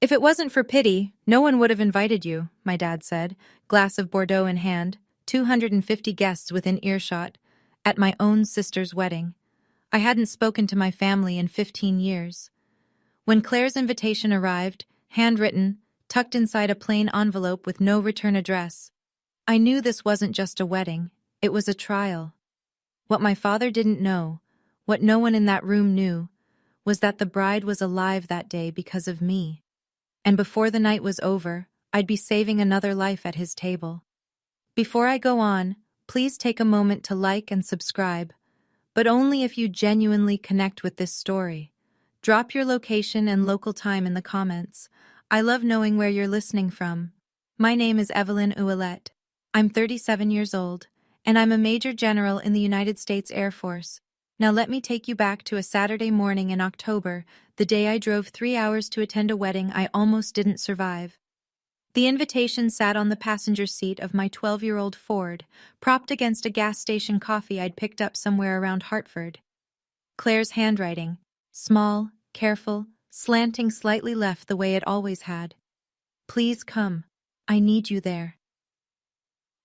If it wasn't for pity, no one would have invited you, my dad said, glass of Bordeaux in hand, 250 guests within earshot, at my own sister's wedding. I hadn't spoken to my family in 15 years. When Claire's invitation arrived, handwritten, tucked inside a plain envelope with no return address, I knew this wasn't just a wedding, it was a trial. What my father didn't know, what no one in that room knew, was that the bride was alive that day because of me. And before the night was over, I'd be saving another life at his table. Before I go on, please take a moment to like and subscribe, but only if you genuinely connect with this story. Drop your location and local time in the comments. I love knowing where you're listening from. My name is Evelyn Ouellette. I'm 37 years old, and I'm a Major General in the United States Air Force. Now let me take you back to a Saturday morning in October, the day I drove 3 hours to attend a wedding I almost didn't survive. The invitation sat on the passenger seat of my 12-year-old Ford, propped against a gas station coffee I'd picked up somewhere around Hartford. Claire's handwriting, small, careful, slanting slightly left the way it always had. Please come. I need you there.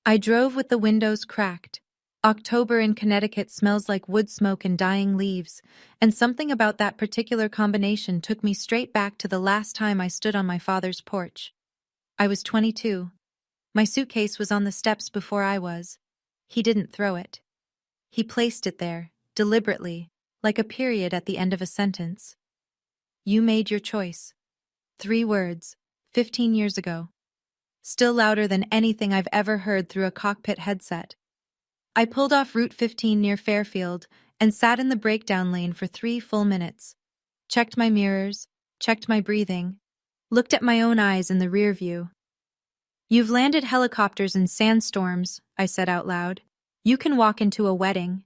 I drove with the windows cracked. October in Connecticut smells like wood smoke and dying leaves, and something about that particular combination took me straight back to the last time I stood on my father's porch. I was 22. My suitcase was on the steps before I was. He didn't throw it. He placed it there, deliberately, like a period at the end of a sentence. You made your choice. 3 words, 15 years ago. Still louder than anything I've ever heard through a cockpit headset. I pulled off Route 15 near Fairfield and sat in the breakdown lane for 3 full minutes. Checked my mirrors, checked my breathing, looked at my own eyes in the rear view. You've landed helicopters in sandstorms, I said out loud. You can walk into a wedding.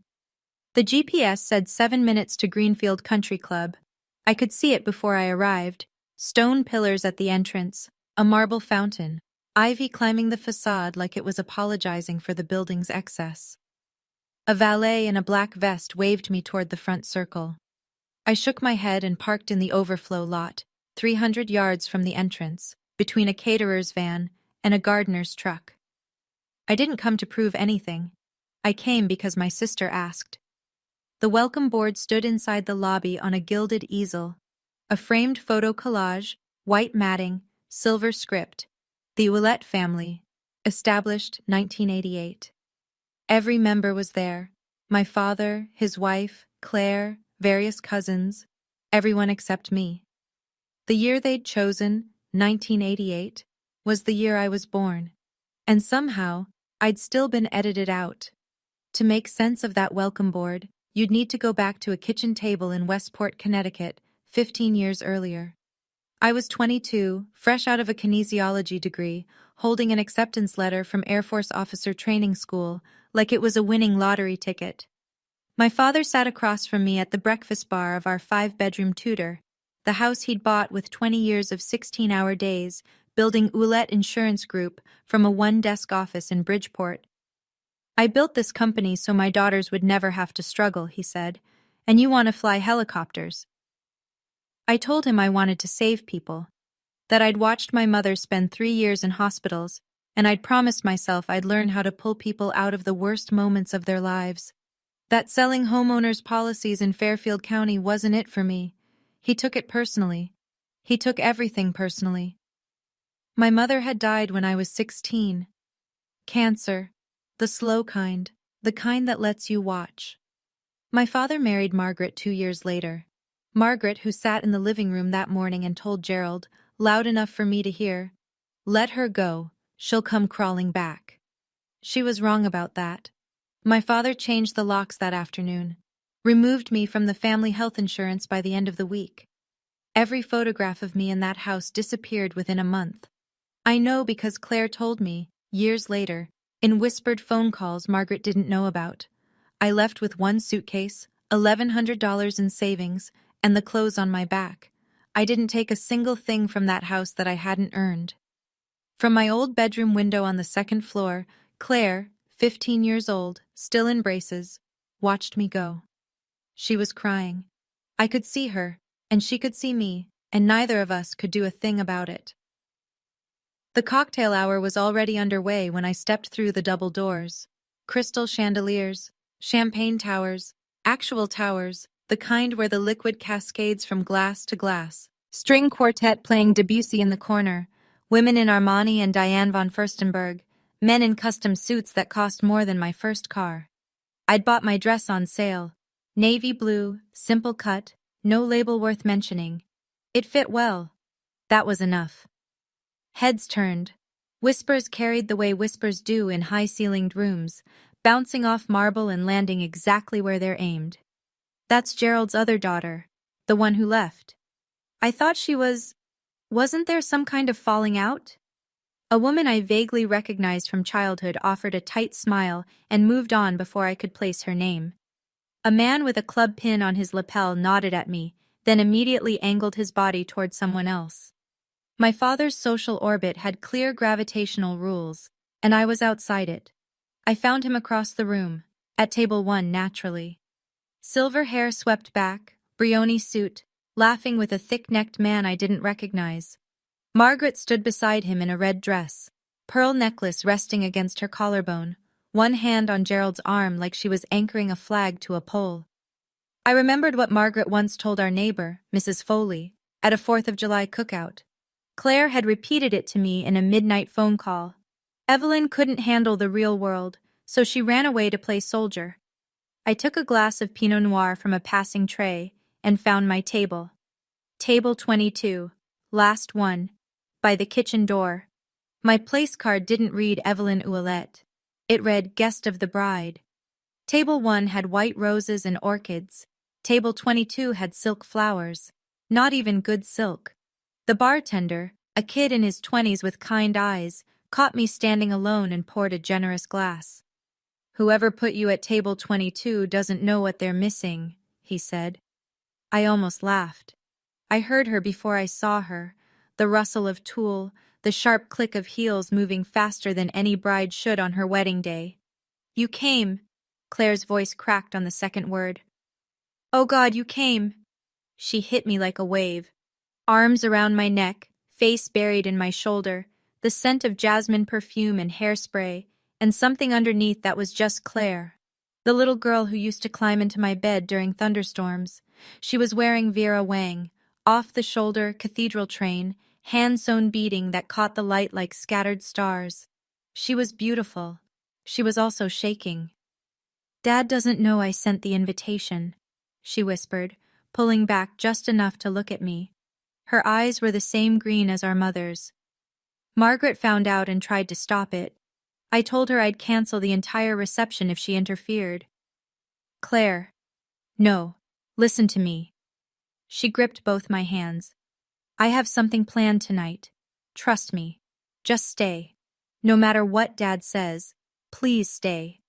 The GPS said 7 minutes to Greenfield Country Club. I could see it before I arrived. Stone pillars at the entrance, a marble fountain, ivy climbing the facade like it was apologizing for the building's excess. A valet in a black vest waved me toward the front circle. I shook my head and parked in the overflow lot, 300 yards from the entrance, between a caterer's van and a gardener's truck. I didn't come to prove anything. I came because my sister asked. The welcome board stood inside the lobby on a gilded easel. A framed photo collage, white matting, silver script. The Ouellette family, established 1988. Every member was there. My father, his wife, Claire, various cousins, everyone except me. The year they'd chosen, 1988, was the year I was born. And somehow, I'd still been edited out. To make sense of that welcome board, you'd need to go back to a kitchen table in Westport, Connecticut, 15 years earlier. I was 22, fresh out of a kinesiology degree, holding an acceptance letter from Air Force Officer Training School, like it was a winning lottery ticket. My father sat across from me at the breakfast bar of our 5-bedroom Tudor, the house he'd bought with 20 years of 16-hour days, building Ouellette Insurance Group from a 1-desk office in Bridgeport. I built this company so my daughters would never have to struggle, he said, and you want to fly helicopters. I told him I wanted to save people, that I'd watched my mother spend 3 years in hospitals, and I'd promised myself I'd learn how to pull people out of the worst moments of their lives. That selling homeowners policies in Fairfield County wasn't it for me. He took it personally. He took everything personally. My mother had died when I was 16. Cancer. The slow kind. The kind that lets you watch. My father married Margaret 2 years later. Margaret, who sat in the living room that morning and told Gerald, loud enough for me to hear, "Let her go, she'll come crawling back." She was wrong about that. My father changed the locks that afternoon, removed me from the family health insurance by the end of the week. Every photograph of me in that house disappeared within a month. I know because Claire told me, years later, in whispered phone calls Margaret didn't know about. I left with 1 suitcase, $1,100 in savings, and the clothes on my back. I didn't take a single thing from that house that I hadn't earned. From my old bedroom window on the 2nd floor, Claire, 15 years old, still in braces, watched me go. She was crying. I could see her, and she could see me, and neither of us could do a thing about it. The cocktail hour was already underway when I stepped through the double doors. Crystal chandeliers, champagne towers, actual towers, the kind where the liquid cascades from glass to glass. String quartet playing Debussy in the corner, women in Armani and Diane von Furstenberg, men in custom suits that cost more than my first car. I'd bought my dress on sale. Navy blue, simple cut, no label worth mentioning. It fit well. That was enough. Heads turned. Whispers carried the way whispers do in high-ceilinged rooms, bouncing off marble and landing exactly where they're aimed. That's Gerald's other daughter, the one who left. I thought she was... Wasn't there some kind of falling out? A woman I vaguely recognized from childhood offered a tight smile and moved on before I could place her name. A man with a club pin on his lapel nodded at me, then immediately angled his body toward someone else. My father's social orbit had clear gravitational rules, and I was outside it. I found him across the room, at table 1 naturally. Silver hair swept back, Brioni suit, laughing with a thick-necked man I didn't recognize. Margaret stood beside him in a red dress, pearl necklace resting against her collarbone, one hand on Gerald's arm like she was anchoring a flag to a pole. I remembered what Margaret once told our neighbor, Mrs. Foley, at a 4th of July cookout. Claire had repeated it to me in a midnight phone call. Evelyn couldn't handle the real world, so she ran away to play soldier. I took a glass of Pinot Noir from a passing tray and found my table. Table 22, last one, by the kitchen door. My place card didn't read Evelyn Ouellette. It read Guest of the Bride. Table 1 had white roses and orchids. Table 22 had silk flowers. Not even good silk. The bartender, a kid in his 20s with kind eyes, caught me standing alone and poured a generous glass. "Whoever put you at table 22 doesn't know what they're missing," he said. I almost laughed. I heard her before I saw her, the rustle of tulle, the sharp click of heels moving faster than any bride should on her wedding day. "You came," Claire's voice cracked on the second word. "Oh God, you came." She hit me like a wave. Arms around my neck, face buried in my shoulder, the scent of jasmine perfume and hairspray, and something underneath that was just Claire. The little girl who used to climb into my bed during thunderstorms. She was wearing Vera Wang, off-the-shoulder cathedral train, hand-sewn beading that caught the light like scattered stars. She was beautiful. She was also shaking. "Dad doesn't know I sent the invitation," she whispered, pulling back just enough to look at me. Her eyes were the same green as our mother's. Margaret found out and tried to stop it. I told her I'd cancel the entire reception if she interfered. "Claire. No. Listen to me." She gripped both my hands. "I have something planned tonight. Trust me. Just stay. No matter what Dad says, please stay."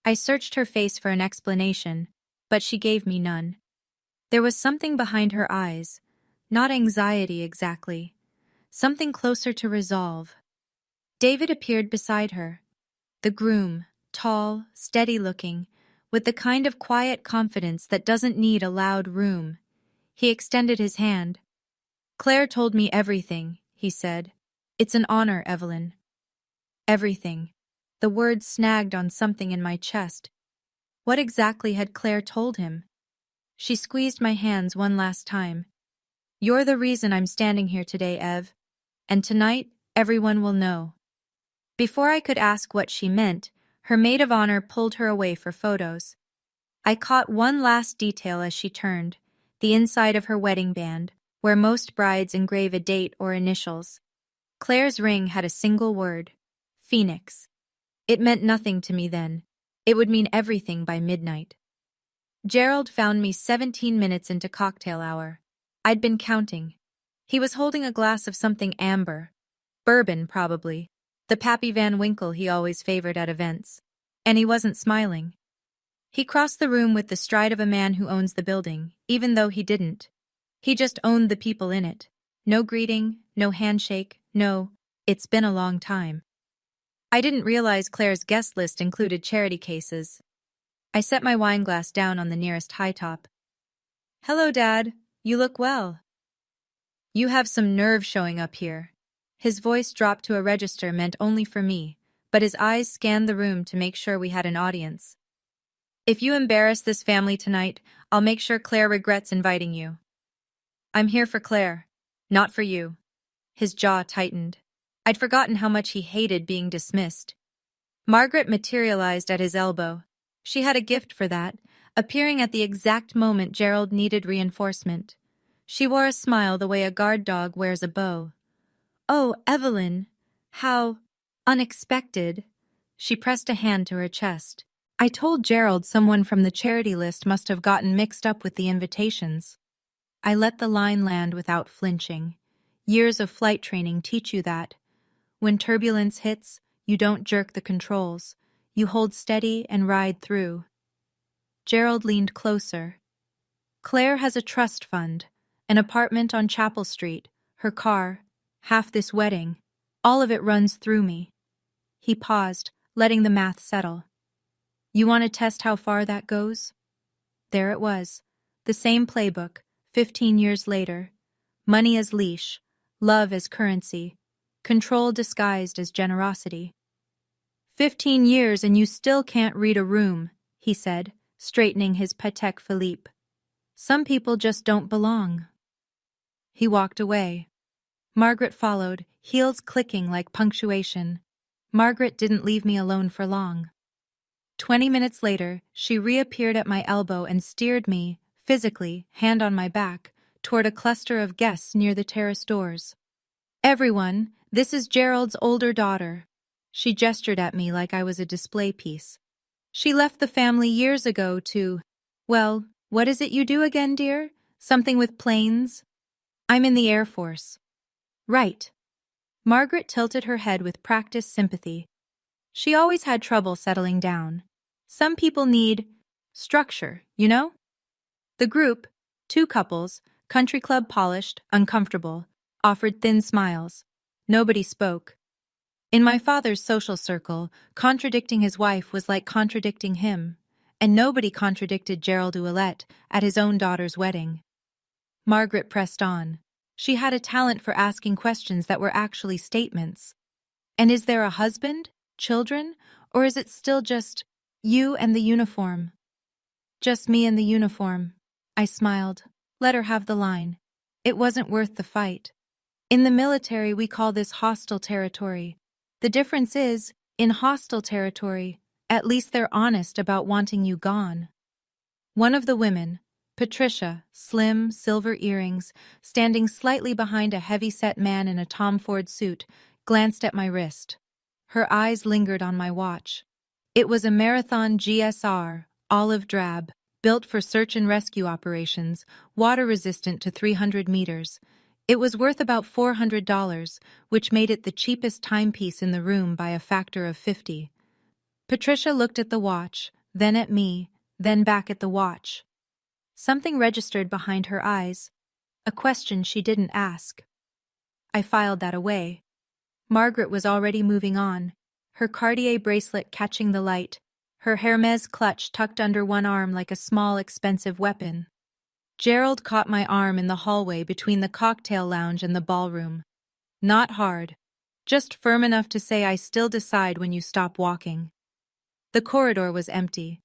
I searched her face for an explanation, but she gave me none. There was something behind her eyes, not anxiety exactly, something closer to resolve. David appeared beside her. The groom, tall, steady-looking, with the kind of quiet confidence that doesn't need a loud room. He extended his hand. "Claire told me everything," he said. "It's an honor, Evelyn." Everything. The word snagged on something in my chest. What exactly had Claire told him? She squeezed my hands one last time. "You're the reason I'm standing here today, Ev. And tonight, everyone will know." Before I could ask what she meant, her maid of honor pulled her away for photos. I caught one last detail as she turned, the inside of her wedding band, where most brides engrave a date or initials. Claire's ring had a single word: Phoenix. It meant nothing to me then. It would mean everything by midnight. Gerald found me 17 minutes into cocktail hour. I'd been counting. He was holding a glass of something amber. Bourbon, probably. The Pappy Van Winkle he always favored at events. And he wasn't smiling. He crossed the room with the stride of a man who owns the building, even though he didn't. He just owned the people in it. No greeting, no handshake, no, "It's been a long time." I didn't realize Claire's guest list included charity cases. I set my wineglass down on the nearest high top. "Hello, Dad. You look well." You have some nerve showing up here. His voice dropped to a register meant only for me, but his eyes scanned the room to make sure we had an audience. If you embarrass this family tonight, I'll make sure Claire regrets inviting you. I'm here for Claire, not for you. His jaw tightened. I'd forgotten how much he hated being dismissed. Margaret materialized at his elbow. She had a gift for that, appearing at the exact moment Gerald needed reinforcement. She wore a smile the way a guard dog wears a bow. "Oh, Evelyn, how unexpected." She pressed a hand to her chest. "I told Gerald someone from the charity list must have gotten mixed up with the invitations." I let the line land without flinching. Years of flight training teach you that. When turbulence hits, you don't jerk the controls. You hold steady and ride through. Gerald leaned closer. "Claire has a trust fund, an apartment on Chapel Street, her car, half this wedding. All of it runs through me." He paused, letting the math settle. "You want to test how far that goes?" There it was. The same playbook, 15 years later. Money as leash, love as currency, control disguised as generosity. 15 years and you still can't read a room, he said, straightening his Patek Philippe. Some people just don't belong. He walked away. Margaret followed, heels clicking like punctuation. Margaret didn't leave me alone for long. 20 minutes later, she reappeared at my elbow and steered me, physically, hand on my back, toward a cluster of guests near the terrace doors. "Everyone, this is Gerald's older daughter." She gestured at me like I was a display piece. "She left the family years ago to, well, what is it you do again, dear? Something with planes?" "I'm in the Air Force." "Right." Margaret tilted her head with practiced sympathy. She always had trouble settling down. Some people need structure, you know? The group, 2 couples, country club polished, uncomfortable, offered thin smiles. Nobody spoke. In my father's social circle, contradicting his wife was like contradicting him, and nobody contradicted Gerald Ouellette at his own daughter's wedding. Margaret pressed on. She had a talent for asking questions that were actually statements. "And is there a husband? Children? Or is it still just you and the uniform?" "Just me and the uniform." I smiled. Let her have the line. It wasn't worth the fight. In the military, we call this hostile territory. The difference is, in hostile territory, at least they're honest about wanting you gone. One of the women, Patricia, slim, silver earrings, standing slightly behind a heavy-set man in a Tom Ford suit, glanced at my wrist. Her eyes lingered on my watch. It was a Marathon GSR, olive drab, built for search and rescue operations, water-resistant to 300 meters. It was worth about $400, which made it the cheapest timepiece in the room by a factor of 50. Patricia looked at the watch, then at me, then back at the watch. Something registered behind her eyes, a question she didn't ask. I filed that away. Margaret was already moving on, her Cartier bracelet catching the light, her Hermes clutch tucked under one arm like a small, expensive weapon. Gerald caught my arm in the hallway between the cocktail lounge and the ballroom. Not hard, just firm enough to say I still decide when you stop walking. The corridor was empty.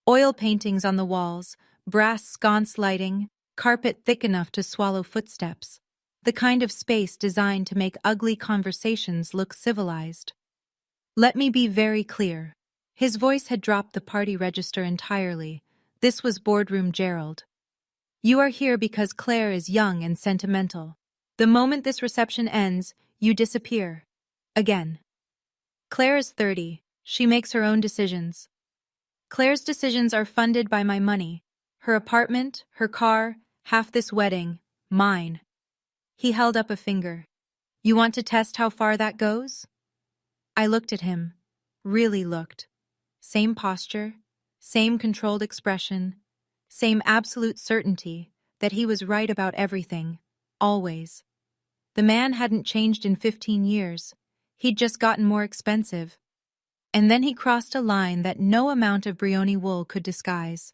Oil paintings on the walls, brass sconce lighting, carpet thick enough to swallow footsteps. The kind of space designed to make ugly conversations look civilized. Let me be very clear. His voice had dropped the party register entirely. This was boardroom Gerald. You are here because Claire is young and sentimental. The moment this reception ends, you disappear. Again. Claire is 30. She makes her own decisions. Claire's decisions are funded by my money. Her apartment, her car, half this wedding, mine. He held up a finger. You want to test how far that goes? I looked at him. Really looked. Same posture, same controlled expression, same absolute certainty that he was right about everything, always. The man hadn't changed in 15 years. He'd just gotten more expensive. And then he crossed a line that no amount of Brioni wool could disguise.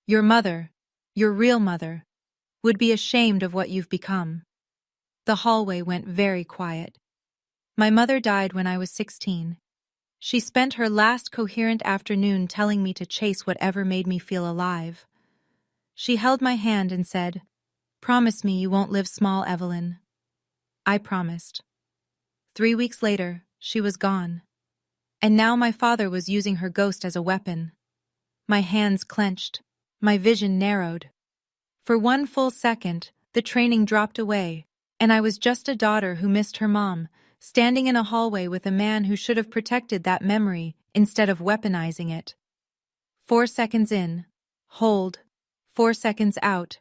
Your mother, your real mother, would be ashamed of what you've become. The hallway went very quiet. My mother died when I was 16. She spent her last coherent afternoon telling me to chase whatever made me feel alive. She held my hand and said, "Promise me you won't live small, Evelyn." I promised. 3 weeks later, she was gone. And now my father was using her ghost as a weapon. My hands clenched. My vision narrowed. For one full second, the training dropped away, and I was just a daughter who missed her mom, standing in a hallway with a man who should have protected that memory instead of weaponizing it. 4 seconds in. Hold. 4 seconds out.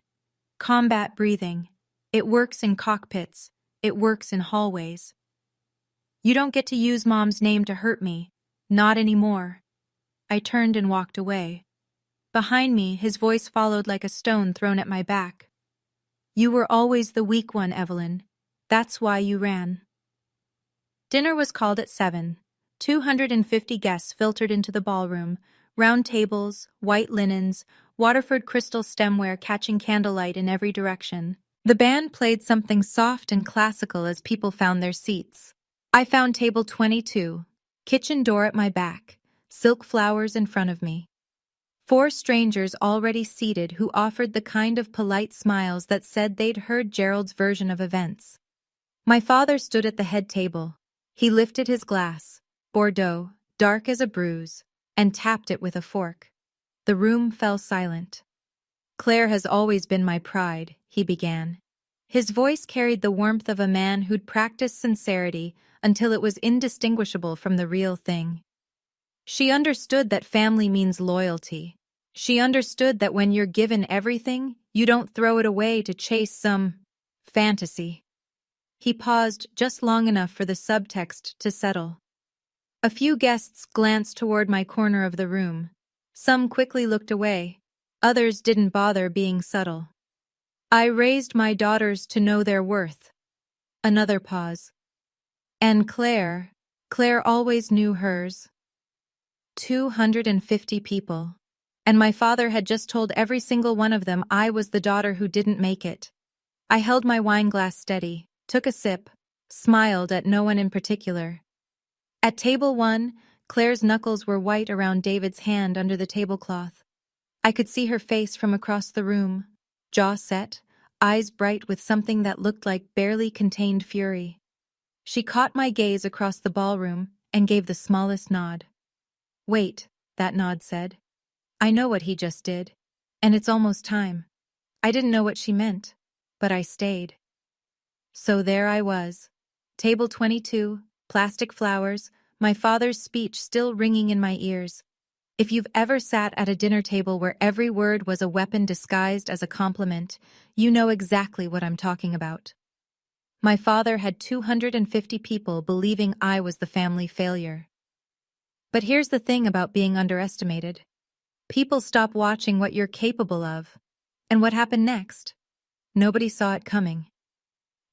Combat breathing. It works in cockpits. It works in hallways. You don't get to use Mom's name to hurt me. Not anymore. I turned and walked away. Behind me, his voice followed like a stone thrown at my back. You were always the weak one, Evelyn. That's why you ran. Dinner was called at 7. 250 guests filtered into the ballroom, round tables, white linens, Waterford crystal stemware catching candlelight in every direction. The band played something soft and classical as people found their seats. I found table 22, kitchen door at my back, silk flowers in front of me. 4 strangers already seated who offered the kind of polite smiles that said they'd heard Gerald's version of events. My father stood at the head table. He lifted his glass, Bordeaux, dark as a bruise, and tapped it with a fork. The room fell silent. Claire has always been my pride, he began. His voice carried the warmth of a man who'd practiced sincerity until it was indistinguishable from the real thing. She understood that family means loyalty. She understood that when you're given everything, you don't throw it away to chase some fantasy. He paused just long enough for the subtext to settle. A few guests glanced toward my corner of the room. Some quickly looked away. Others didn't bother being subtle. I raised my daughters to know their worth. Another pause. And Claire always knew hers. 250 people. And my father had just told every single one of them I was the daughter who didn't make it. I held my wine glass steady, took a sip, smiled at no one in particular. At table 1, Claire's knuckles were white around David's hand under the tablecloth. I could see her face from across the room, jaw set, eyes bright with something that looked like barely contained fury. She caught my gaze across the ballroom and gave the smallest nod. Wait, that nod said. I know what he just did, and it's almost time. I didn't know what she meant, but I stayed. So there I was. Table 22, plastic flowers, my father's speech still ringing in my ears. If you've ever sat at a dinner table where every word was a weapon disguised as a compliment, you know exactly what I'm talking about. My father had 250 people believing I was the family failure. But here's the thing about being underestimated. People stop watching what you're capable of. And what happened next? Nobody saw it coming.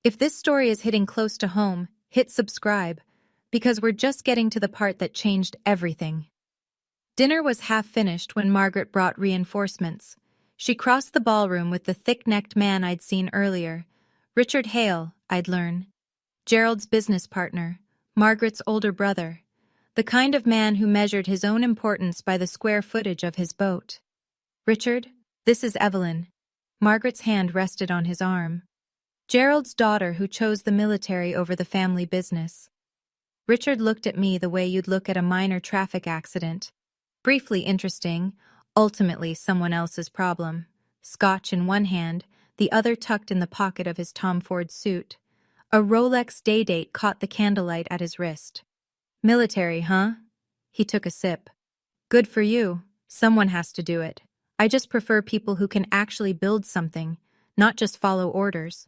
If this story is hitting close to home, hit subscribe, because we're just getting to the part that changed everything. Dinner was half finished when Margaret brought reinforcements. She crossed the ballroom with the thick-necked man I'd seen earlier. Richard Hale, I'd learn. Gerald's business partner, Margaret's older brother. The kind of man who measured his own importance by the square footage of his boat. Richard, this is Evelyn. Margaret's hand rested on his arm. Gerald's daughter who chose the military over the family business. Richard looked at me the way you'd look at a minor traffic accident. Briefly interesting, ultimately someone else's problem. Scotch in one hand, the other tucked in the pocket of his Tom Ford suit. A Rolex day date caught the candlelight at his wrist. Military, huh? He took a sip. Good for you. Someone has to do it. I just prefer people who can actually build something, not just follow orders.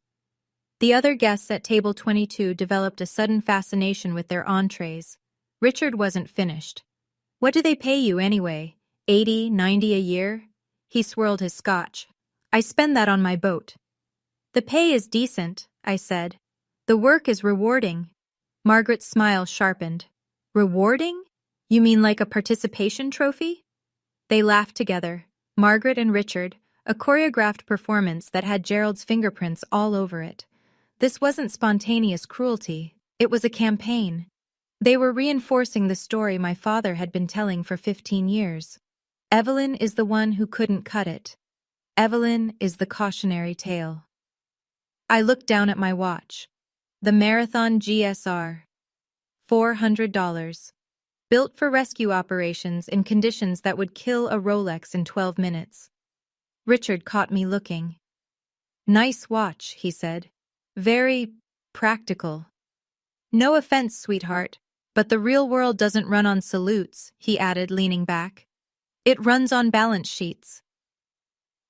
The other guests at table 22 developed a sudden fascination with their entrees. Richard wasn't finished. What do they pay you anyway? 80, 90 a year? He swirled his scotch. I spend that on my boat. The pay is decent, I said. The work is rewarding. Margaret's smile sharpened. Rewarding? You mean like a participation trophy? They laughed together, Margaret and Richard, a choreographed performance that had Gerald's fingerprints all over it. This wasn't spontaneous cruelty, it was a campaign. They were reinforcing the story my father had been telling for 15 years. Evelyn is the one who couldn't cut it. Evelyn is the cautionary tale. I looked down at my watch. The Marathon GSR. $400. Built for rescue operations in conditions that would kill a Rolex in 12 minutes. Richard caught me looking. "Nice watch," he said. "Very practical." "No offense, sweetheart, but the real world doesn't run on salutes," he added, leaning back. "It runs on balance sheets."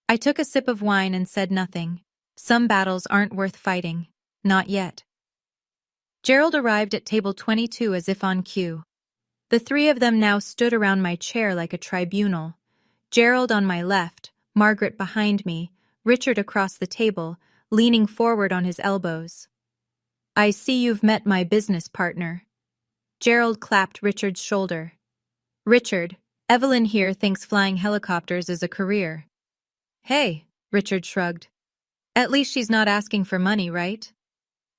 I took a sip of wine and said nothing. Some battles aren't worth fighting. Not yet. Gerald arrived at table 22 as if on cue. The three of them now stood around my chair like a tribunal. Gerald on my left, Margaret behind me, Richard across the table, leaning forward on his elbows. "I see you've met my business partner." Gerald clapped Richard's shoulder. "Richard, Evelyn here thinks flying helicopters is a career." "Hey," Richard shrugged. "At least she's not asking for money, right?"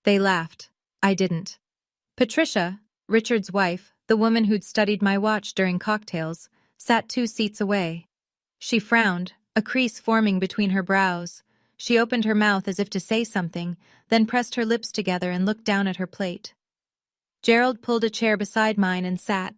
They laughed. I didn't. Patricia, Richard's wife, the woman who'd studied my watch during cocktails, sat 2 seats away. She frowned, a crease forming between her brows. She opened her mouth as if to say something, then pressed her lips together and looked down at her plate. Gerald pulled a chair beside mine and sat.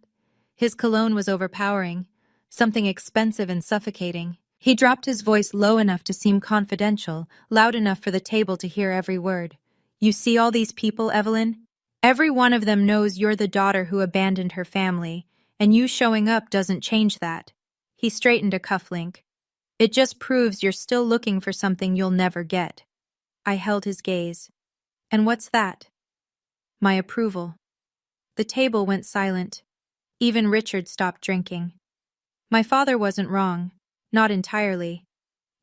His cologne was overpowering, something expensive and suffocating. He dropped his voice low enough to seem confidential, loud enough for the table to hear every word. "You see all these people, Evelyn? Every one of them knows you're the daughter who abandoned her family, and you showing up doesn't change that." He straightened a cufflink. "It just proves you're still looking for something you'll never get." I held his gaze. "And what's that?" "My approval." The table went silent. Even Richard stopped drinking. My father wasn't wrong. Not entirely.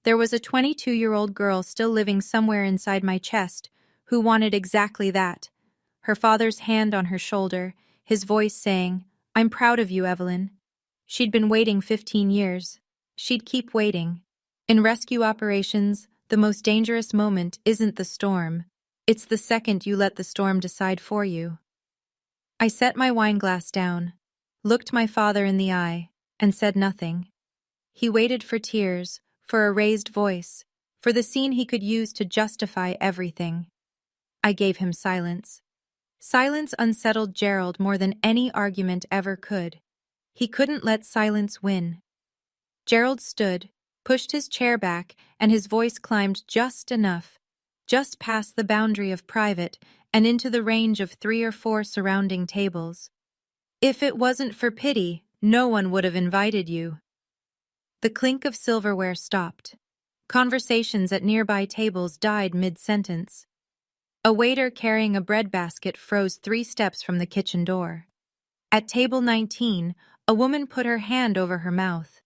There was a 22-year-old girl still living somewhere inside my chest who wanted exactly that. Her father's hand on her shoulder, his voice saying, "I'm proud of you, Evelyn." She'd been waiting 15 years. She'd keep waiting. In rescue operations, the most dangerous moment isn't the storm. It's the second you let the storm decide for you. I set my wine glass down, looked my father in the eye, and said nothing. He waited for tears, for a raised voice, for the scene he could use to justify everything. I gave him silence. Silence unsettled Gerald more than any argument ever could. He couldn't let silence win. Gerald stood, pushed his chair back, and his voice climbed just enough, just past the boundary of private and into the range of 3 or 4 surrounding tables. "If it wasn't for pity, no one would have invited you." The clink of silverware stopped. Conversations at nearby tables died mid-sentence. A waiter carrying a breadbasket froze 3 steps from the kitchen door. At table 19, a woman put her hand over her mouth.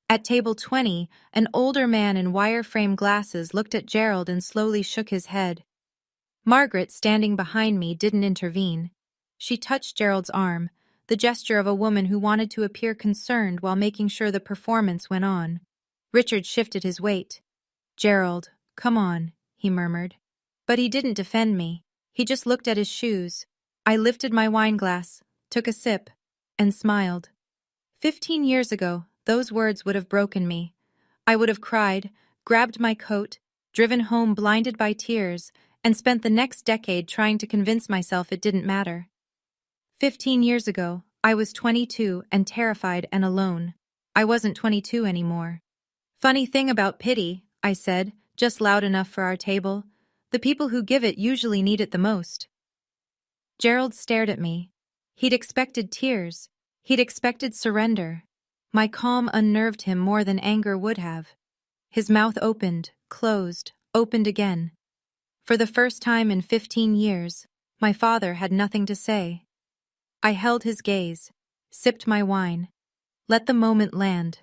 At table 20, an older man in wire-frame glasses looked at Gerald and slowly shook his head. Margaret, standing behind me, didn't intervene. She touched Gerald's arm, the gesture of a woman who wanted to appear concerned while making sure the performance went on. Richard shifted his weight. "Gerald, come on," he murmured. But he didn't defend me. He just looked at his shoes. I lifted my wine glass, took a sip, and smiled. 15 years ago, those words would have broken me. I would have cried, grabbed my coat, driven home blinded by tears, and spent the next decade trying to convince myself it didn't matter. 15 years ago, I was 22 and terrified and alone. I wasn't 22 anymore. "Funny thing about pity," I said, just loud enough for our table. "The people who give it usually need it the most." Gerald stared at me. He'd expected tears. He'd expected surrender. My calm unnerved him more than anger would have. His mouth opened, closed, opened again. For the first time in 15 years, my father had nothing to say. I held his gaze, sipped my wine, let the moment land.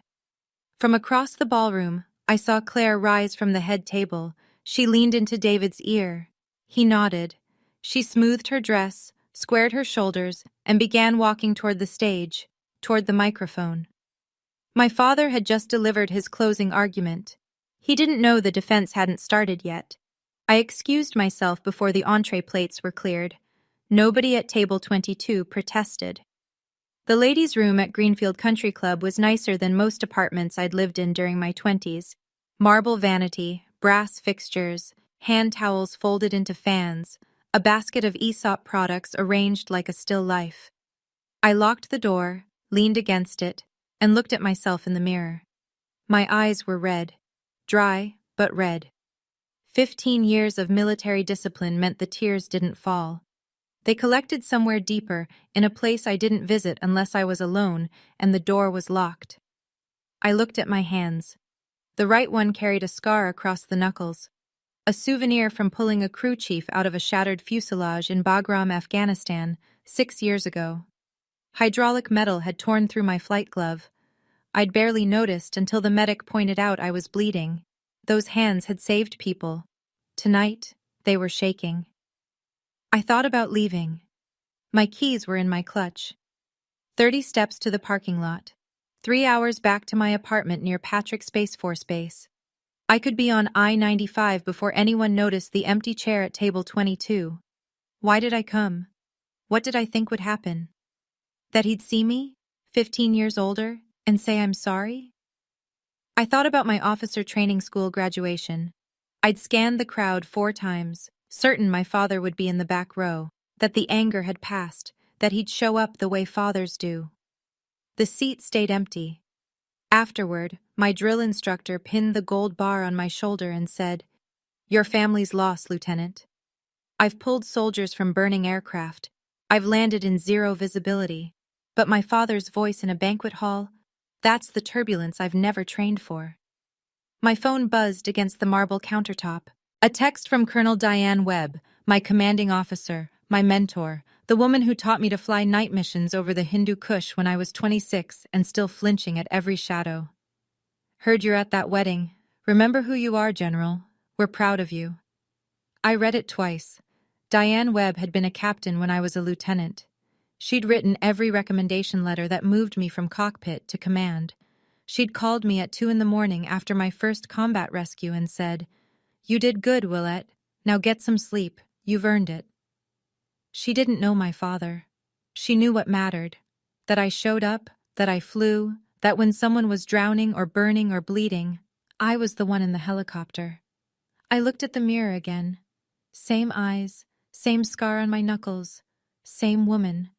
From across the ballroom, I saw Claire rise from the head table. She leaned into David's ear. He nodded. She smoothed her dress, squared her shoulders, and began walking toward the stage, toward the microphone. My father had just delivered his closing argument. He didn't know the defense hadn't started yet. I excused myself before the entree plates were cleared. Nobody at table 22 protested. The ladies' room at Greenfield Country Club was nicer than most apartments I'd lived in during my 20s. Marble vanity, brass fixtures, hand towels folded into fans, a basket of Aesop products arranged like a still life. I locked the door, leaned against it, and looked at myself in the mirror. My eyes were red. Dry, but red. 15 years of military discipline meant the tears didn't fall. They collected somewhere deeper, in a place I didn't visit unless I was alone and the door was locked. I looked at my hands. The right one carried a scar across the knuckles, a souvenir from pulling a crew chief out of a shattered fuselage in Bagram, Afghanistan, 6 years ago. Hydraulic metal had torn through my flight glove. I'd barely noticed until the medic pointed out I was bleeding. Those hands had saved people. Tonight, they were shaking. I thought about leaving. My keys were in my clutch. 30 steps to the parking lot. 3 hours back to my apartment near Patrick Space Force Base. I could be on I-95 before anyone noticed the empty chair at table 22. Why did I come? What did I think would happen? That he'd see me, 15 years older, and say I'm sorry? I thought about my officer training school graduation. I'd scanned the crowd 4 times, certain my father would be in the back row, that the anger had passed, that he'd show up the way fathers do. The seat stayed empty. Afterward, my drill instructor pinned the gold bar on my shoulder and said, "Your family's lost, Lieutenant. I've pulled soldiers from burning aircraft. I've landed in zero visibility. But my father's voice in a banquet hall, that's the turbulence I've never trained for." My phone buzzed against the marble countertop. A text from Colonel Diane Webb, my commanding officer, my mentor, the woman who taught me to fly night missions over the Hindu Kush when I was 26 and still flinching at every shadow. "Heard you're at that wedding. Remember who you are, General. We're proud of you." I read it twice. Diane Webb had been a captain when I was a lieutenant. She'd written every recommendation letter that moved me from cockpit to command. She'd called me at 2 a.m. after my first combat rescue and said, "You did good, Willette. Now get some sleep. You've earned it." She didn't know my father. She knew what mattered. That I showed up, that I flew, that when someone was drowning or burning or bleeding, I was the one in the helicopter. I looked at the mirror again. Same eyes, same scar on my knuckles, same woman.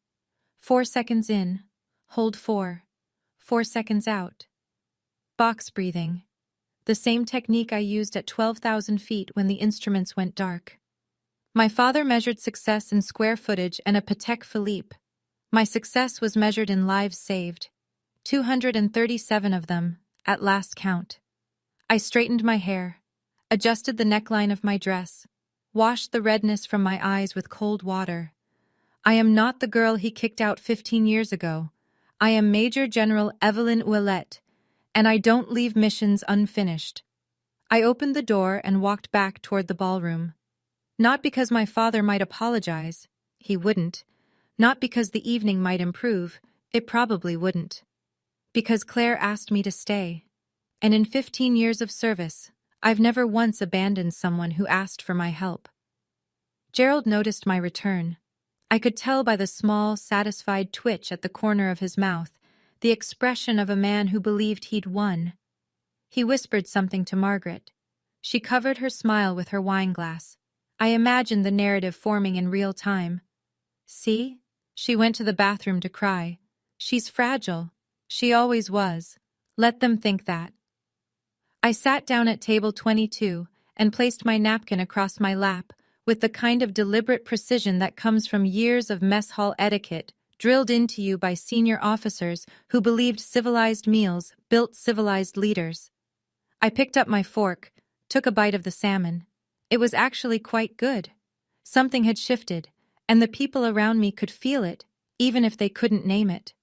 4 seconds in, hold 4. 4 seconds out. Box breathing. The same technique I used at 12,000 feet when the instruments went dark. My father measured success in square footage and a Patek Philippe. My success was measured in lives saved. 237 of them, at last count. I straightened my hair, adjusted the neckline of my dress, washed the redness from my eyes with cold water. I am not the girl he kicked out 15 years ago. I am Major General Evelyn Ouellette, and I don't leave missions unfinished. I opened the door and walked back toward the ballroom. Not because my father might apologize. He wouldn't. Not because the evening might improve. It probably wouldn't. Because Claire asked me to stay. And in 15 years of service, I've never once abandoned someone who asked for my help. Gerald noticed my return. I could tell by the small, satisfied twitch at the corner of his mouth, the expression of a man who believed he'd won. He whispered something to Margaret. She covered her smile with her wineglass. I imagined the narrative forming in real time. "See?" She went to the bathroom to cry. "She's fragile. She always was. Let them think that." I sat down at table 22 and placed my napkin across my lap with the kind of deliberate precision that comes from years of mess hall etiquette drilled into you by senior officers who believed civilized meals built civilized leaders. I picked up my fork, took a bite of the salmon. It was actually quite good. Something had shifted, and the people around me could feel it, even if they couldn't name it.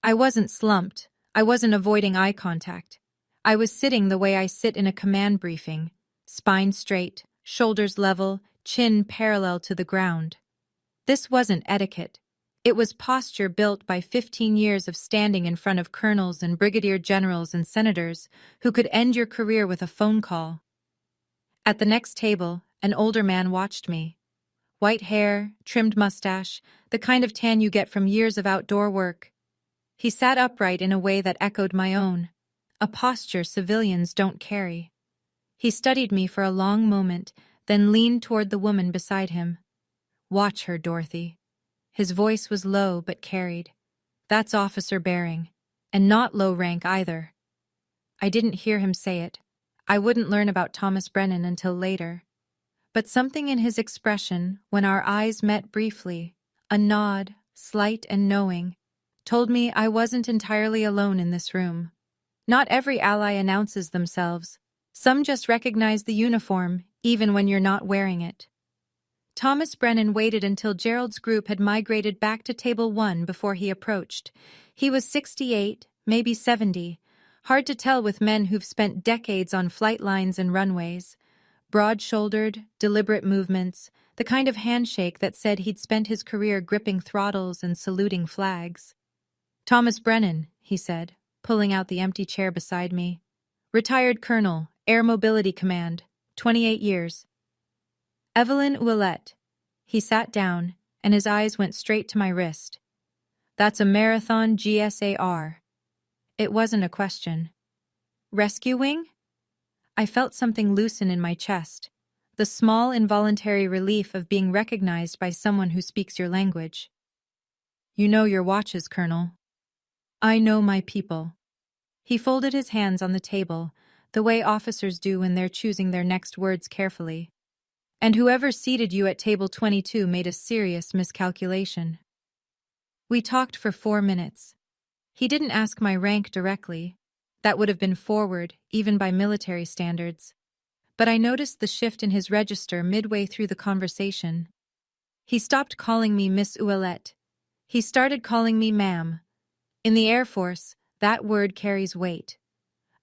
I wasn't slumped. I wasn't avoiding eye contact. I was sitting the way I sit in a command briefing, spine straight, shoulders level, chin parallel to the ground. This wasn't etiquette. It was posture built by 15 years of standing in front of colonels and brigadier generals and senators who could end your career with a phone call. At the next table, An older man watched me. White hair, trimmed mustache, the kind of tan you get from years of outdoor work. He sat upright in a way that echoed my own, a posture civilians don't carry. He studied me for a long moment, then leaned toward the woman beside him. "Watch her, Dorothy." His voice was low but carried. "That's Officer Baring. And not low rank either." I didn't hear him say it. I wouldn't learn about Thomas Brennan until later. But something in his expression, when our eyes met briefly, a nod, slight and knowing, told me I wasn't entirely alone in this room. Not every ally announces themselves. Some just recognize the uniform, even when you're not wearing it. Thomas Brennan waited until Gerald's group had migrated back to Table 1 before he approached. He was 68, maybe 70. Hard to tell with men who've spent decades on flight lines and runways. Broad-shouldered, deliberate movements, the kind of handshake that said he'd spent his career gripping throttles and saluting flags. "Thomas Brennan," he said, pulling out the empty chair beside me. "Retired Colonel, Air Mobility Command, 28 years. Evelyn Ouellette." He sat down, and his eyes went straight to my wrist. "That's a Marathon GSAR." It wasn't a question. "Rescue wing?" I felt something loosen in my chest, the small involuntary relief of being recognized by someone who speaks your language. "You know your watches, Colonel." "I know my people." He folded his hands on the table, the way officers do when they're choosing their next words carefully. "And whoever seated you at table 22 made a serious miscalculation." We talked for 4 minutes. He didn't ask my rank directly. That would have been forward, even by military standards. But I noticed the shift in his register midway through the conversation. He stopped calling me Miss Ouellette. He started calling me ma'am. In the Air Force, that word carries weight.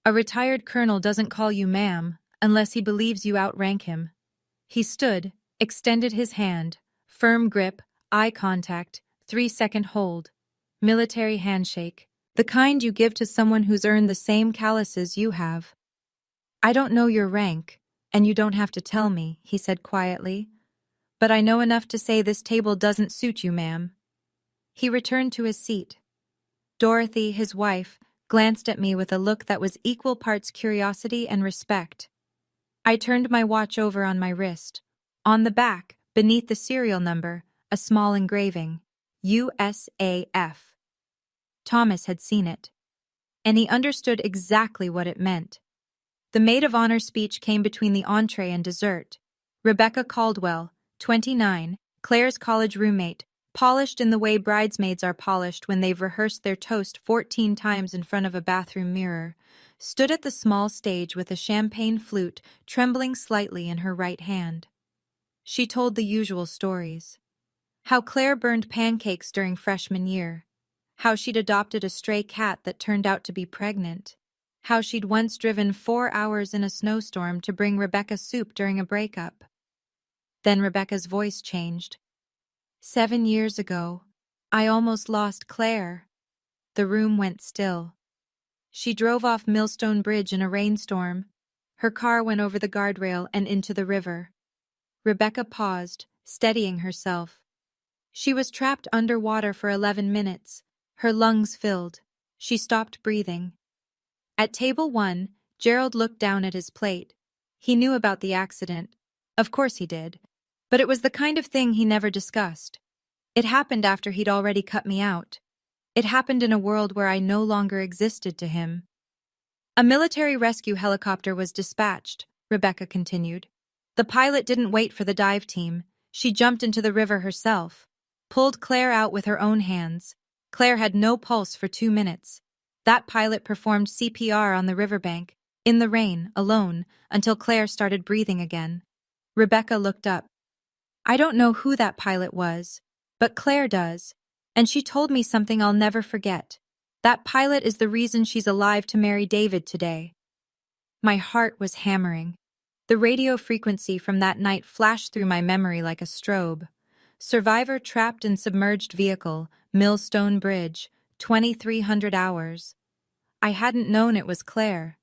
A retired colonel doesn't call you ma'am unless he believes you outrank him. He stood, extended his hand, firm grip, eye contact, 3-second hold. Military handshake, the kind you give to someone who's earned the same calluses you have. "I don't know your rank, and you don't have to tell me," he said quietly. "But I know enough to say this table doesn't suit you, ma'am." He returned to his seat. Dorothy, his wife, glanced at me with a look that was equal parts curiosity and respect. I turned my watch over on my wrist. On the back, beneath the serial number, a small engraving, USAF. Thomas had seen it, and he understood exactly what it meant. The maid of honor speech came between the entree and dessert. Rebecca Caldwell, 29, Claire's college roommate, polished in the way bridesmaids are polished when they've rehearsed their toast 14 times in front of a bathroom mirror, stood at the small stage with a champagne flute trembling slightly in her right hand. She told the usual stories. How Claire burned pancakes during freshman year. How she'd adopted a stray cat that turned out to be pregnant. How she'd once driven 4 hours in a snowstorm to bring Rebecca soup during a breakup. Then Rebecca's voice changed. 7 years ago, I almost lost Claire." The room went still. She drove off Millstone Bridge in a rainstorm. Her car went over the guardrail and into the river. Rebecca paused, steadying herself. She was trapped underwater for 11 minutes, her lungs filled. She stopped breathing. At table 1, Gerald looked down at his plate. He knew about the accident. Of course he did. But it was the kind of thing he never discussed. It happened after he'd already cut me out. It happened in a world where I no longer existed to him. "A military rescue helicopter was dispatched," Rebecca continued. "The pilot didn't wait for the dive team. She jumped into the river herself. Pulled Claire out with her own hands. Claire had no pulse for 2 minutes. That pilot performed CPR on the riverbank, in the rain, alone, until Claire started breathing again." Rebecca looked up. "I don't know who that pilot was, but Claire does, and she told me something I'll never forget. That pilot is the reason she's alive to marry David today." My heart was hammering. The radio frequency from that night flashed through my memory like a strobe. Survivor trapped in submerged vehicle, Millstone Bridge, 2,300 hours. I hadn't known it was Claire.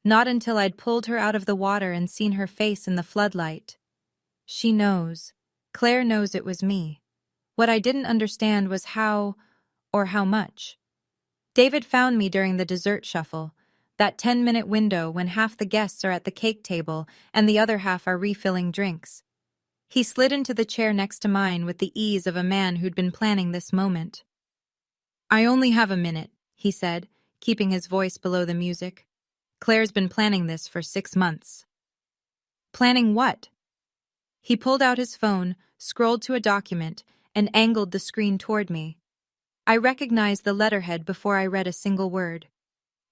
Not until I'd pulled her out of the water and seen her face in the floodlight. She knows. Claire knows it was me. What I didn't understand was how, or how much. David found me during the dessert shuffle, that 10-minute window when half the guests are at the cake table and the other half are refilling drinks. He slid into the chair next to mine with the ease of a man who'd been planning this moment. "I only have a minute," he said, keeping his voice below the music. "Claire's been planning this for 6 months." "Planning what?" He pulled out his phone, scrolled to a document, and angled the screen toward me. I recognized the letterhead before I read a single word.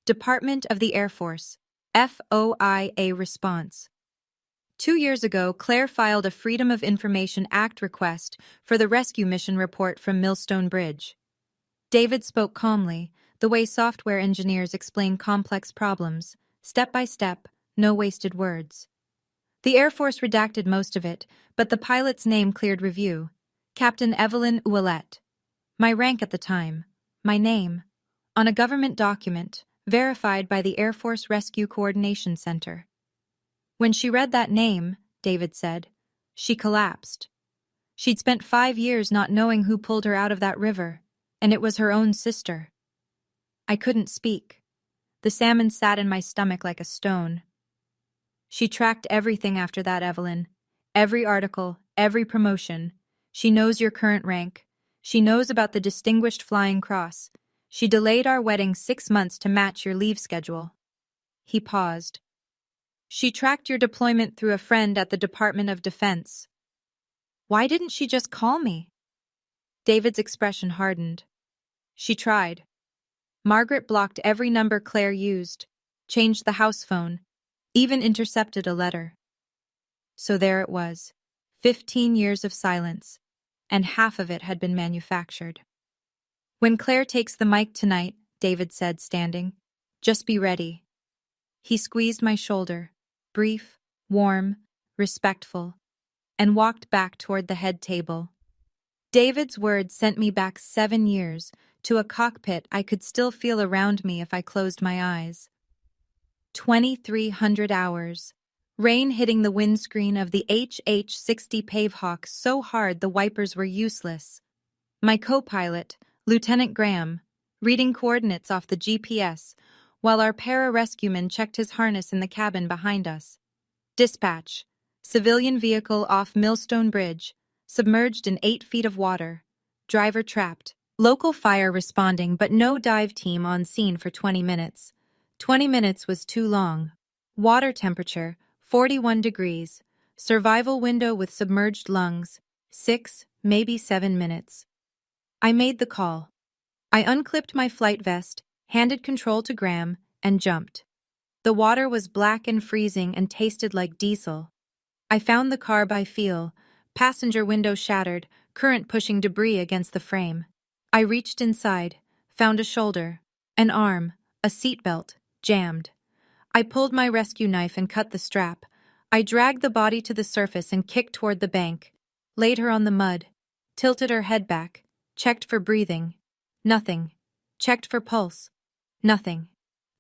Department of the Air Force, FOIA response. 2 years ago, Claire filed a Freedom of Information Act request for the rescue mission report from Millstone Bridge. David spoke calmly, the way software engineers explain complex problems, step by step, no wasted words. The Air Force redacted most of it, but the pilot's name cleared review. Captain Evelyn Ouellette. My rank at the time. My name. On a government document, verified by the Air Force Rescue Coordination Center. When she read that name, David said, she collapsed. She'd spent 5 years not knowing who pulled her out of that river, and it was her own sister. I couldn't speak. The salmon sat in my stomach like a stone. She tracked everything after that, Evelyn. Every article, every promotion. She knows your current rank. She knows about the Distinguished Flying Cross. She delayed our wedding 6 months to match your leave schedule. He paused. She tracked your deployment through a friend at the Department of Defense. Why didn't she just call me? David's expression hardened. She tried. Margaret blocked every number Claire used, changed the house phone, even intercepted a letter. So there it was, 15 years of silence, and half of it had been manufactured. When Claire takes the mic tonight, David said, standing, just be ready. He squeezed my shoulder, brief, warm, respectful, and walked back toward the head table. David's words sent me back 7 years, to a cockpit I could still feel around me if I closed my eyes. 2,300 hours. Rain hitting the windscreen of the HH-60 Pavehawk so hard the wipers were useless. My co-pilot, Lieutenant Graham, reading coordinates off the GPS, while our para-rescueman checked his harness in the cabin behind us. Dispatch. Civilian vehicle off Millstone Bridge, submerged in 8 feet of water. Driver trapped. Local fire responding, but no dive team on scene for 20 minutes. 20 minutes was too long. Water temperature, 41 degrees. Survival window with submerged lungs, 6, maybe 7 minutes. I made the call. I unclipped my flight vest, handed control to Graham, and jumped. The water was black and freezing and tasted like diesel. I found the car by feel, passenger window shattered, current pushing debris against the frame. I reached inside, found a shoulder, an arm, a seatbelt, jammed. I pulled my rescue knife and cut the strap. I dragged the body to the surface and kicked toward the bank, laid her on the mud, tilted her head back, checked for breathing. Nothing. Checked for pulse. Nothing.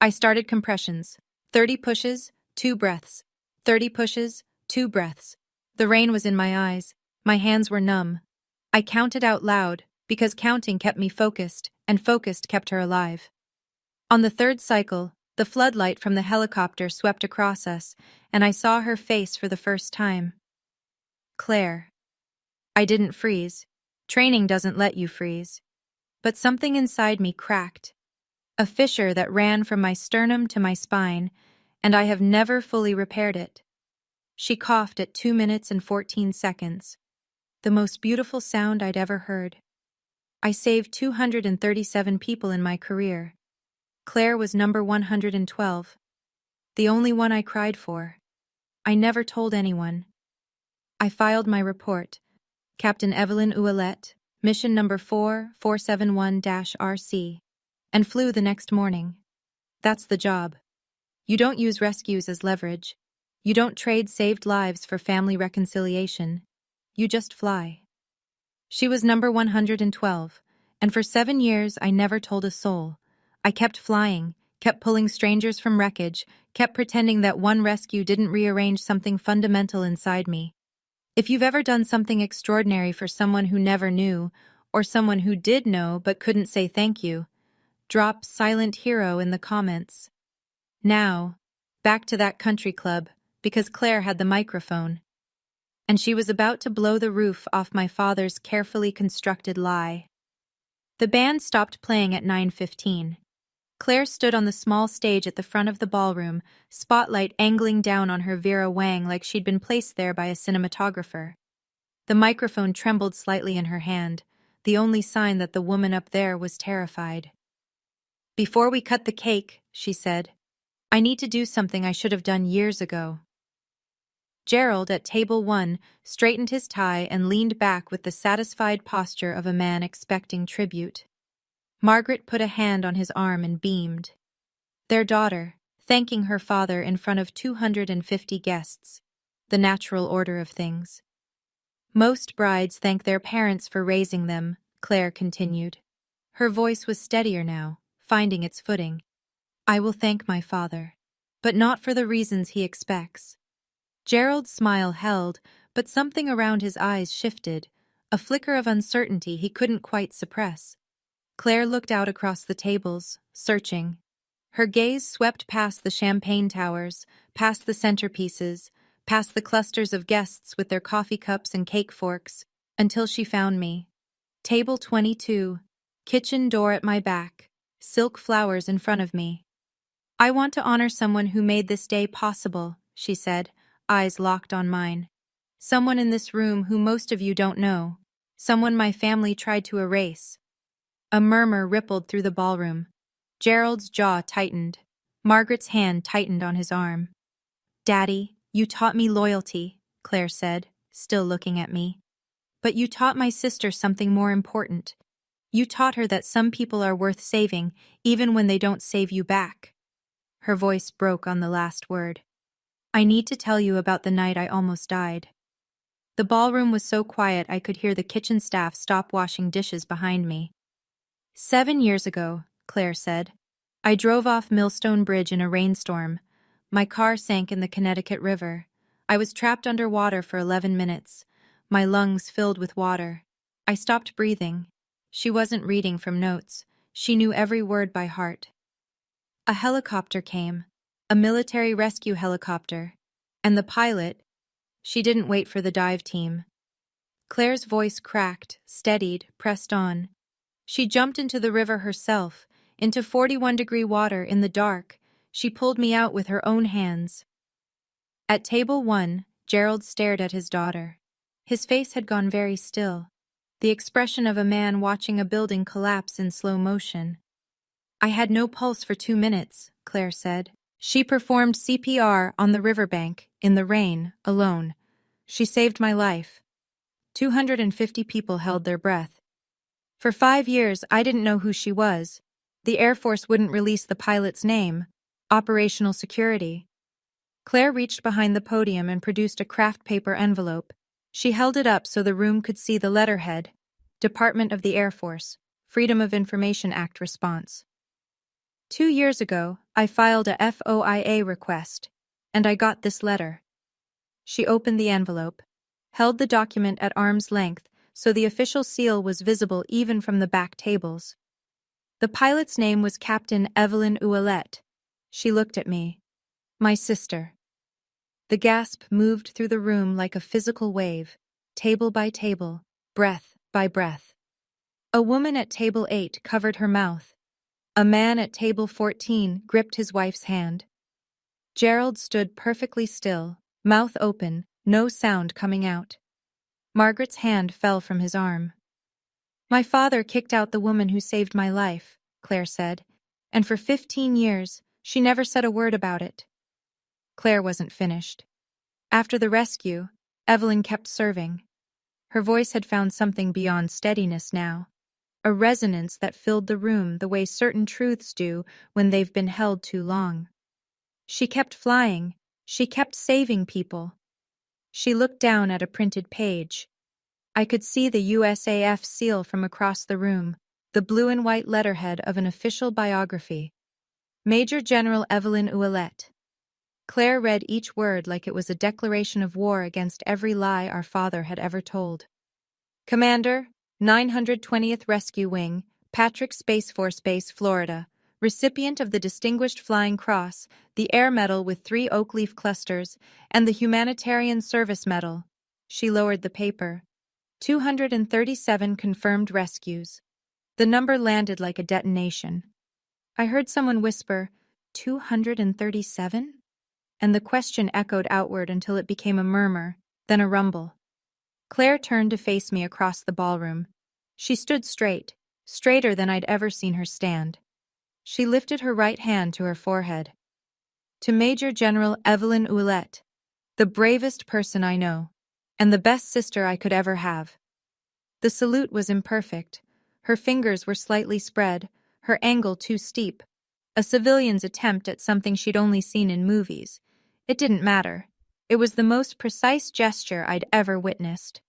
I started compressions. 30 pushes, 2 breaths. 30 pushes, 2 breaths. The rain was in my eyes. My hands were numb. I counted out loud, because counting kept me focused, and focused kept her alive. On the 3rd cycle, the floodlight from the helicopter swept across us, and I saw her face for the first time. Claire. I didn't freeze. Training doesn't let you freeze. But something inside me cracked. A fissure that ran from my sternum to my spine, and I have never fully repaired it. She coughed at 2 minutes and 14 seconds. The most beautiful sound I'd ever heard. I saved 237 people in my career. Claire was number 112. The only one I cried for. I never told anyone. I filed my report. Captain Evelyn Ouellette, mission number 4471-RC, and flew the next morning. That's the job. You don't use rescues as leverage. You don't trade saved lives for family reconciliation. You just fly. She was number 112, and for 7 years I never told a soul. I kept flying, kept pulling strangers from wreckage, kept pretending that one rescue didn't rearrange something fundamental inside me. If you've ever done something extraordinary for someone who never knew, or someone who did know but couldn't say thank you, drop Silent Hero in the comments. Now, back to that country club, because Claire had the microphone. And she was about to blow the roof off my father's carefully constructed lie. The band stopped playing at 9:15. Claire stood on the small stage at the front of the ballroom, spotlight angling down on her Vera Wang like she'd been placed there by a cinematographer. The microphone trembled slightly in her hand, the only sign that the woman up there was terrified. "Before we cut the cake," she said, "I need to do something I should have done years ago." Gerald, at table 1, straightened his tie and leaned back with the satisfied posture of a man expecting tribute. Margaret put a hand on his arm and beamed. Their daughter, thanking her father in front of 250 guests. The natural order of things. "Most brides thank their parents for raising them," Claire continued. Her voice was steadier now, finding its footing. "I will thank my father, but not for the reasons he expects." Gerald's smile held, but something around his eyes shifted, a flicker of uncertainty he couldn't quite suppress. Claire looked out across the tables, searching. Her gaze swept past the champagne towers, past the centerpieces, past the clusters of guests with their coffee cups and cake forks, until she found me. Table 22, kitchen door at my back, silk flowers in front of me. "I want to honor someone who made this day possible," she said, eyes locked on mine. "Someone in this room who most of you don't know. Someone my family tried to erase." A murmur rippled through the ballroom. Gerald's jaw tightened. Margaret's hand tightened on his arm. "Daddy, you taught me loyalty," Claire said, still looking at me. "But you taught my sister something more important. You taught her that some people are worth saving, even when they don't save you back." Her voice broke on the last word. "I need to tell you about the night I almost died." The ballroom was so quiet I could hear the kitchen staff stop washing dishes behind me. 7 years ago, Claire said. I drove off Millstone Bridge in a rainstorm. My car sank in the Connecticut River. I was trapped underwater for 11 minutes. My lungs filled with water. I stopped breathing. She wasn't reading from notes. She knew every word by heart. A helicopter came, a military rescue helicopter, and the pilot, she didn't wait for the dive team. Claire's voice cracked, steadied, pressed on. She jumped into the river herself, into 41-degree water in the dark. She pulled me out with her own hands. At table 1, Gerald stared at his daughter. His face had gone very still, the expression of a man watching a building collapse in slow motion. I had no pulse for 2 minutes, Claire said. She performed CPR on the riverbank, in the rain, alone. She saved my life. 250 people held their breath. For 5 years, I didn't know who she was. The Air Force wouldn't release the pilot's name. Operational security. Claire reached behind the podium and produced a craft paper envelope. She held it up so the room could see the letterhead. Department of the Air Force. Freedom of Information Act response. 2 years ago, I filed a FOIA request, and I got this letter. She opened the envelope, held the document at arm's length so the official seal was visible even from the back tables. The pilot's name was Captain Evelyn Ouellette. She looked at me. My sister. The gasp moved through the room like a physical wave, table by table, breath by breath. A woman at table 8 covered her mouth. A man at table 14 gripped his wife's hand. Gerald stood perfectly still, mouth open, no sound coming out. Margaret's hand fell from his arm. My father kicked out the woman who saved my life, Claire said, and for 15 years, she never said a word about it. Claire wasn't finished. After the rescue, Evelyn kept serving. Her voice had found something beyond steadiness now, a resonance that filled the room the way certain truths do when they've been held too long. She kept flying. She kept saving people. She looked down at a printed page. I could see the USAF seal from across the room, the blue and white letterhead of an official biography. Major General Evelyn Ouellette. Claire read each word like it was a declaration of war against every lie our father had ever told. Commander, 920th Rescue Wing, Patrick Space Force Base, Florida. Recipient of the Distinguished Flying Cross, the Air Medal with 3 oak leaf clusters, and the Humanitarian Service Medal. She lowered the paper. 237 confirmed rescues. The number landed like a detonation. I heard someone whisper, 237? And the question echoed outward until it became a murmur, then a rumble. Claire turned to face me across the ballroom. She stood straight, straighter than I'd ever seen her stand. She lifted her right hand to her forehead. To Major General Evelyn Ouellette, the bravest person I know, and the best sister I could ever have. The salute was imperfect. Her fingers were slightly spread, her angle too steep. A civilian's attempt at something she'd only seen in movies. It didn't matter. It was the most precise gesture I'd ever witnessed.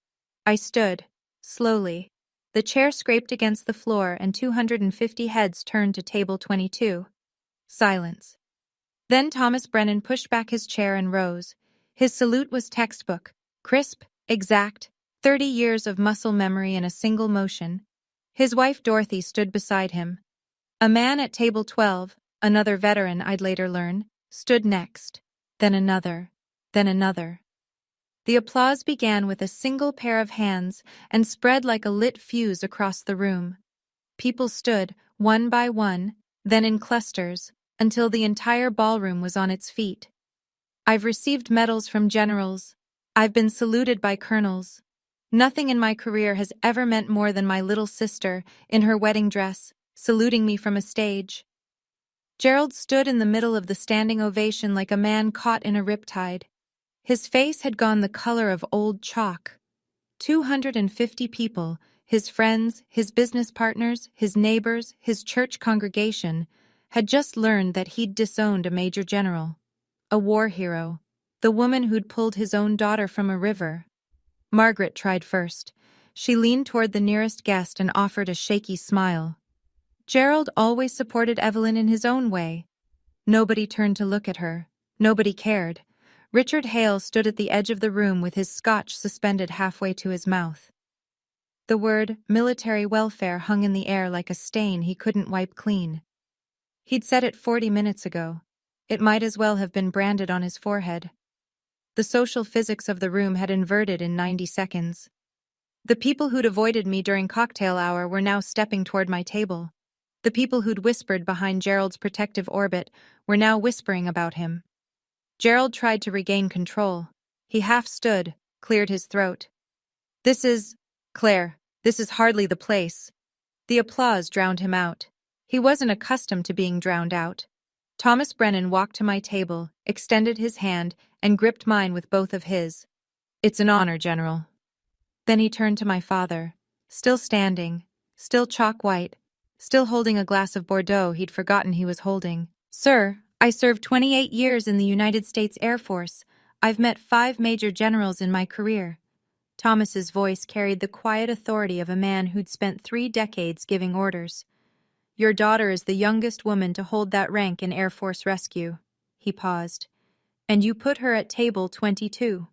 I stood, slowly. The chair scraped against the floor and 250 heads turned to table 22. Silence. Then Thomas Brennan pushed back his chair and rose. His salute was textbook, crisp, exact, 30 years of muscle memory in a single motion. His wife Dorothy stood beside him. A man at table 12, another veteran I'd later learn, stood next. Then another. Then another. The applause began with a single pair of hands and spread like a lit fuse across the room. People stood, one by one, then in clusters, until the entire ballroom was on its feet. I've received medals from generals. I've been saluted by colonels. Nothing in my career has ever meant more than my little sister, in her wedding dress, saluting me from a stage. Gerald stood in the middle of the standing ovation like a man caught in a riptide. His face had gone the color of old chalk. 250 people, his friends, his business partners, his neighbors, his church congregation, had just learned that he'd disowned a major general. A war hero. The woman who'd pulled his own daughter from a river. Margaret tried first. She leaned toward the nearest guest and offered a shaky smile. Gerald always supported Evelyn in his own way. Nobody turned to look at her. Nobody cared. Richard Hale stood at the edge of the room with his scotch suspended halfway to his mouth. The word military welfare hung in the air like a stain he couldn't wipe clean. He'd said it 40 minutes ago. It might as well have been branded on his forehead. The social physics of the room had inverted in 90 seconds. The people who'd avoided me during cocktail hour were now stepping toward my table. The people who'd whispered behind Gerald's protective orbit were now whispering about him. Gerald tried to regain control. He half stood, cleared his throat. Claire, this is hardly the place. The applause drowned him out. He wasn't accustomed to being drowned out. Thomas Brennan walked to my table, extended his hand, and gripped mine with both of his. It's an honor, General. Then he turned to my father, still standing, still chalk-white, still holding a glass of Bordeaux he'd forgotten he was holding. Sir, I served 28 years in the United States Air Force. I've met 5 major generals in my career. Thomas's voice carried the quiet authority of a man who'd spent 3 decades giving orders. Your daughter is the youngest woman to hold that rank in Air Force rescue. He paused. And you put her at table 22.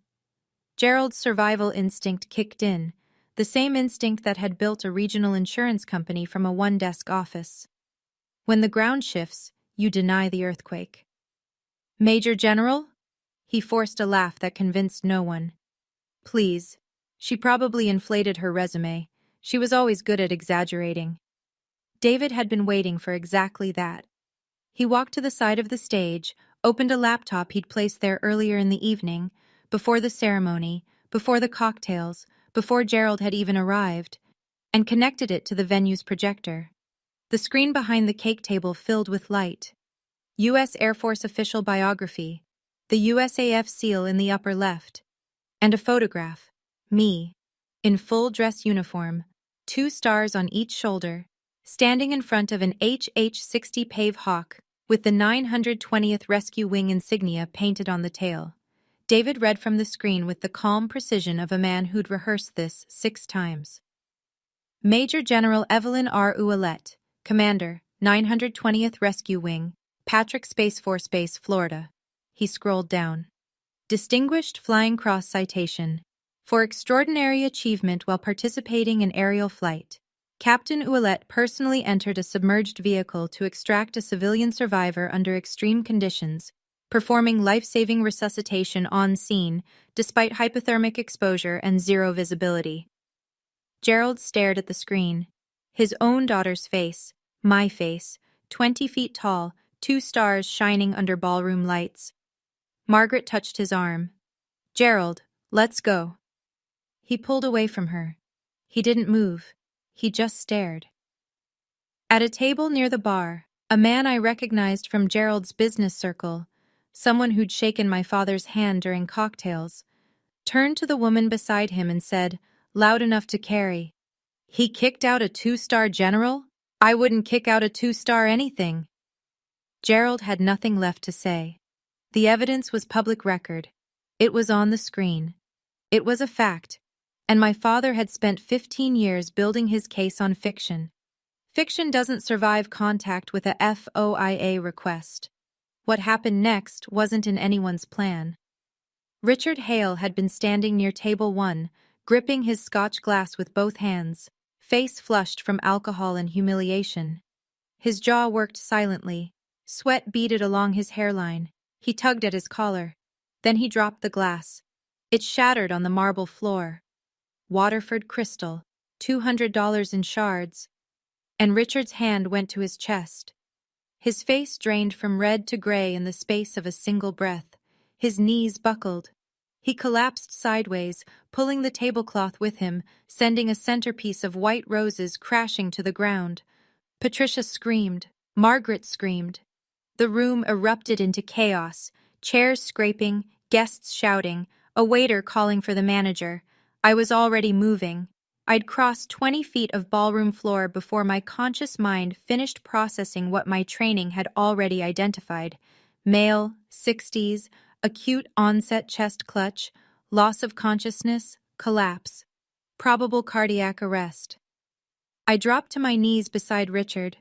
Gerald's survival instinct kicked in, the same instinct that had built a regional insurance company from a one-desk office. When the ground shifts, you deny the earthquake. Major General? He forced a laugh that convinced no one. Please. She probably inflated her resume. She was always good at exaggerating. David had been waiting for exactly that. He walked to the side of the stage, opened a laptop he'd placed there earlier in the evening, before the ceremony, before the cocktails, before Gerald had even arrived, and connected it to the venue's projector. The screen behind the cake table filled with light. U.S. Air Force official biography, the USAF seal in the upper left, and a photograph, me, in full dress uniform, 2 stars on each shoulder, standing in front of an HH-60 Pave Hawk with the 920th Rescue Wing insignia painted on the tail. David read from the screen with the calm precision of a man who'd rehearsed this 6 times. Major General Evelyn R. Ouellette, Commander, 920th Rescue Wing, Patrick Space Force Base, Florida. He scrolled down. Distinguished Flying Cross Citation. For extraordinary achievement while participating in aerial flight, Captain Ouellette personally entered a submerged vehicle to extract a civilian survivor under extreme conditions, performing life-saving resuscitation on scene despite hypothermic exposure and zero visibility. Gerald stared at the screen. His own daughter's face, my face, 20 feet tall, 2 stars shining under ballroom lights. Margaret touched his arm. "Gerald, let's go." He pulled away from her. He didn't move. He just stared. At a table near the bar, a man I recognized from Gerald's business circle, someone who'd shaken my father's hand during cocktails, turned to the woman beside him and said, loud enough to carry, "He kicked out a 2-star general? I wouldn't kick out a 2-star anything." Gerald had nothing left to say. The evidence was public record. It was on the screen. It was a fact, and my father had spent 15 years building his case on fiction. Fiction doesn't survive contact with a FOIA request. What happened next wasn't in anyone's plan. Richard Hale had been standing near table 1, gripping his Scotch glass with both hands, face flushed from alcohol and humiliation. His jaw worked silently. Sweat beaded along his hairline. He tugged at his collar. Then he dropped the glass. It shattered on the marble floor. Waterford crystal, $200 in shards. And Richard's hand went to his chest. His face drained from red to gray in the space of a single breath. His knees buckled. He collapsed sideways, pulling the tablecloth with him, sending a centerpiece of white roses crashing to the ground. Patricia screamed. Margaret screamed. The room erupted into chaos, chairs scraping, guests shouting, a waiter calling for the manager. I was already moving. I'd crossed 20 feet of ballroom floor before my conscious mind finished processing what my training had already identified. Male, 60s, acute onset chest clutch, loss of consciousness, collapse. Probable cardiac arrest. I dropped to my knees beside Richard,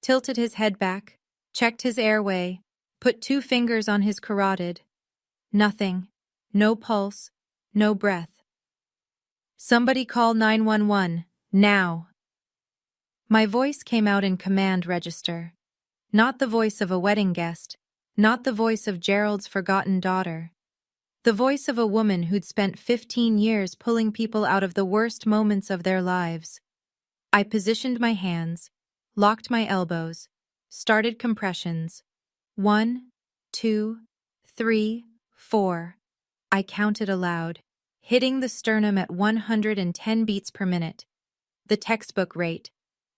tilted his head back, checked his airway, put 2 fingers on his carotid. Nothing. No pulse. No breath. "Somebody call 911, now." My voice came out in command register. Not the voice of a wedding guest, not the voice of Gerald's forgotten daughter. The voice of a woman who'd spent 15 years pulling people out of the worst moments of their lives. I positioned my hands, locked my elbows, started compressions. 1, 2, 3, 4. I counted aloud, hitting the sternum at 110 beats per minute. The textbook rate.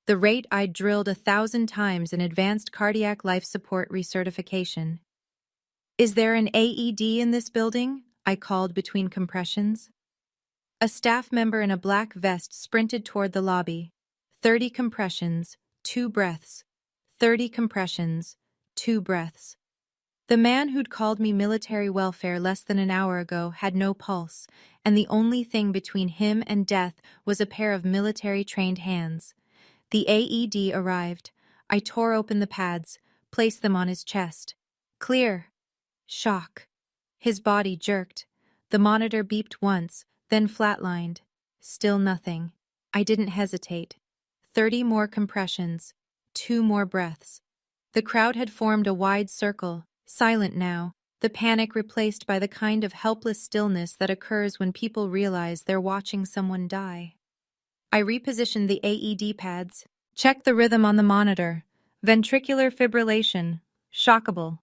The rate I'd drilled 1,000 times in advanced cardiac life support recertification. "Is there an AED in this building?" I called between compressions. A staff member in a black vest sprinted toward the lobby. 30 compressions, 2 breaths. 30 compressions, 2 breaths. The man who'd called me military welfare less than an hour ago had no pulse, and the only thing between him and death was a pair of military-trained hands. The AED arrived. I tore open the pads, placed them on his chest. Clear. Shock. His body jerked. The monitor beeped once, then flatlined. Still nothing. I didn't hesitate. 30 more compressions. 2 more breaths. The crowd had formed a wide circle, silent now, the panic replaced by the kind of helpless stillness that occurs when people realize they're watching someone die. I repositioned the AED pads, checked the rhythm on the monitor. Ventricular fibrillation. Shockable.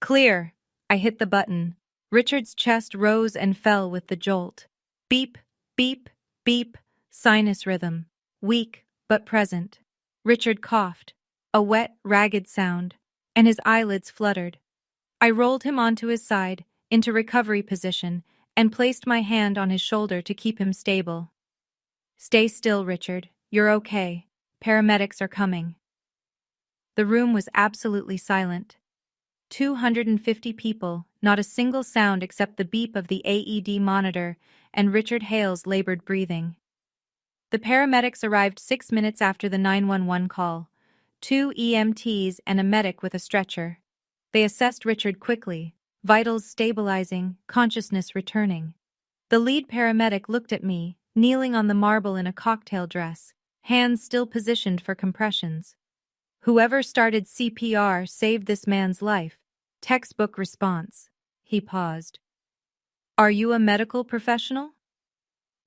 Clear. I hit the button. Richard's chest rose and fell with the jolt. Beep, beep, beep. Sinus rhythm. Weak, but present. Richard coughed. A wet, ragged sound, and his eyelids fluttered. I rolled him onto his side, into recovery position, and placed my hand on his shoulder to keep him stable. "Stay still, Richard. You're okay. Paramedics are coming." The room was absolutely silent. 250 people, not a single sound except the beep of the AED monitor and Richard Hale's labored breathing. The paramedics arrived 6 minutes after the 911 call. 2 EMTs and a medic with a stretcher. They assessed Richard quickly, vitals stabilizing, consciousness returning. The lead paramedic looked at me, kneeling on the marble in a cocktail dress, hands still positioned for compressions. Whoever started CPR saved this man's life. Textbook response. He paused. Are you a medical professional?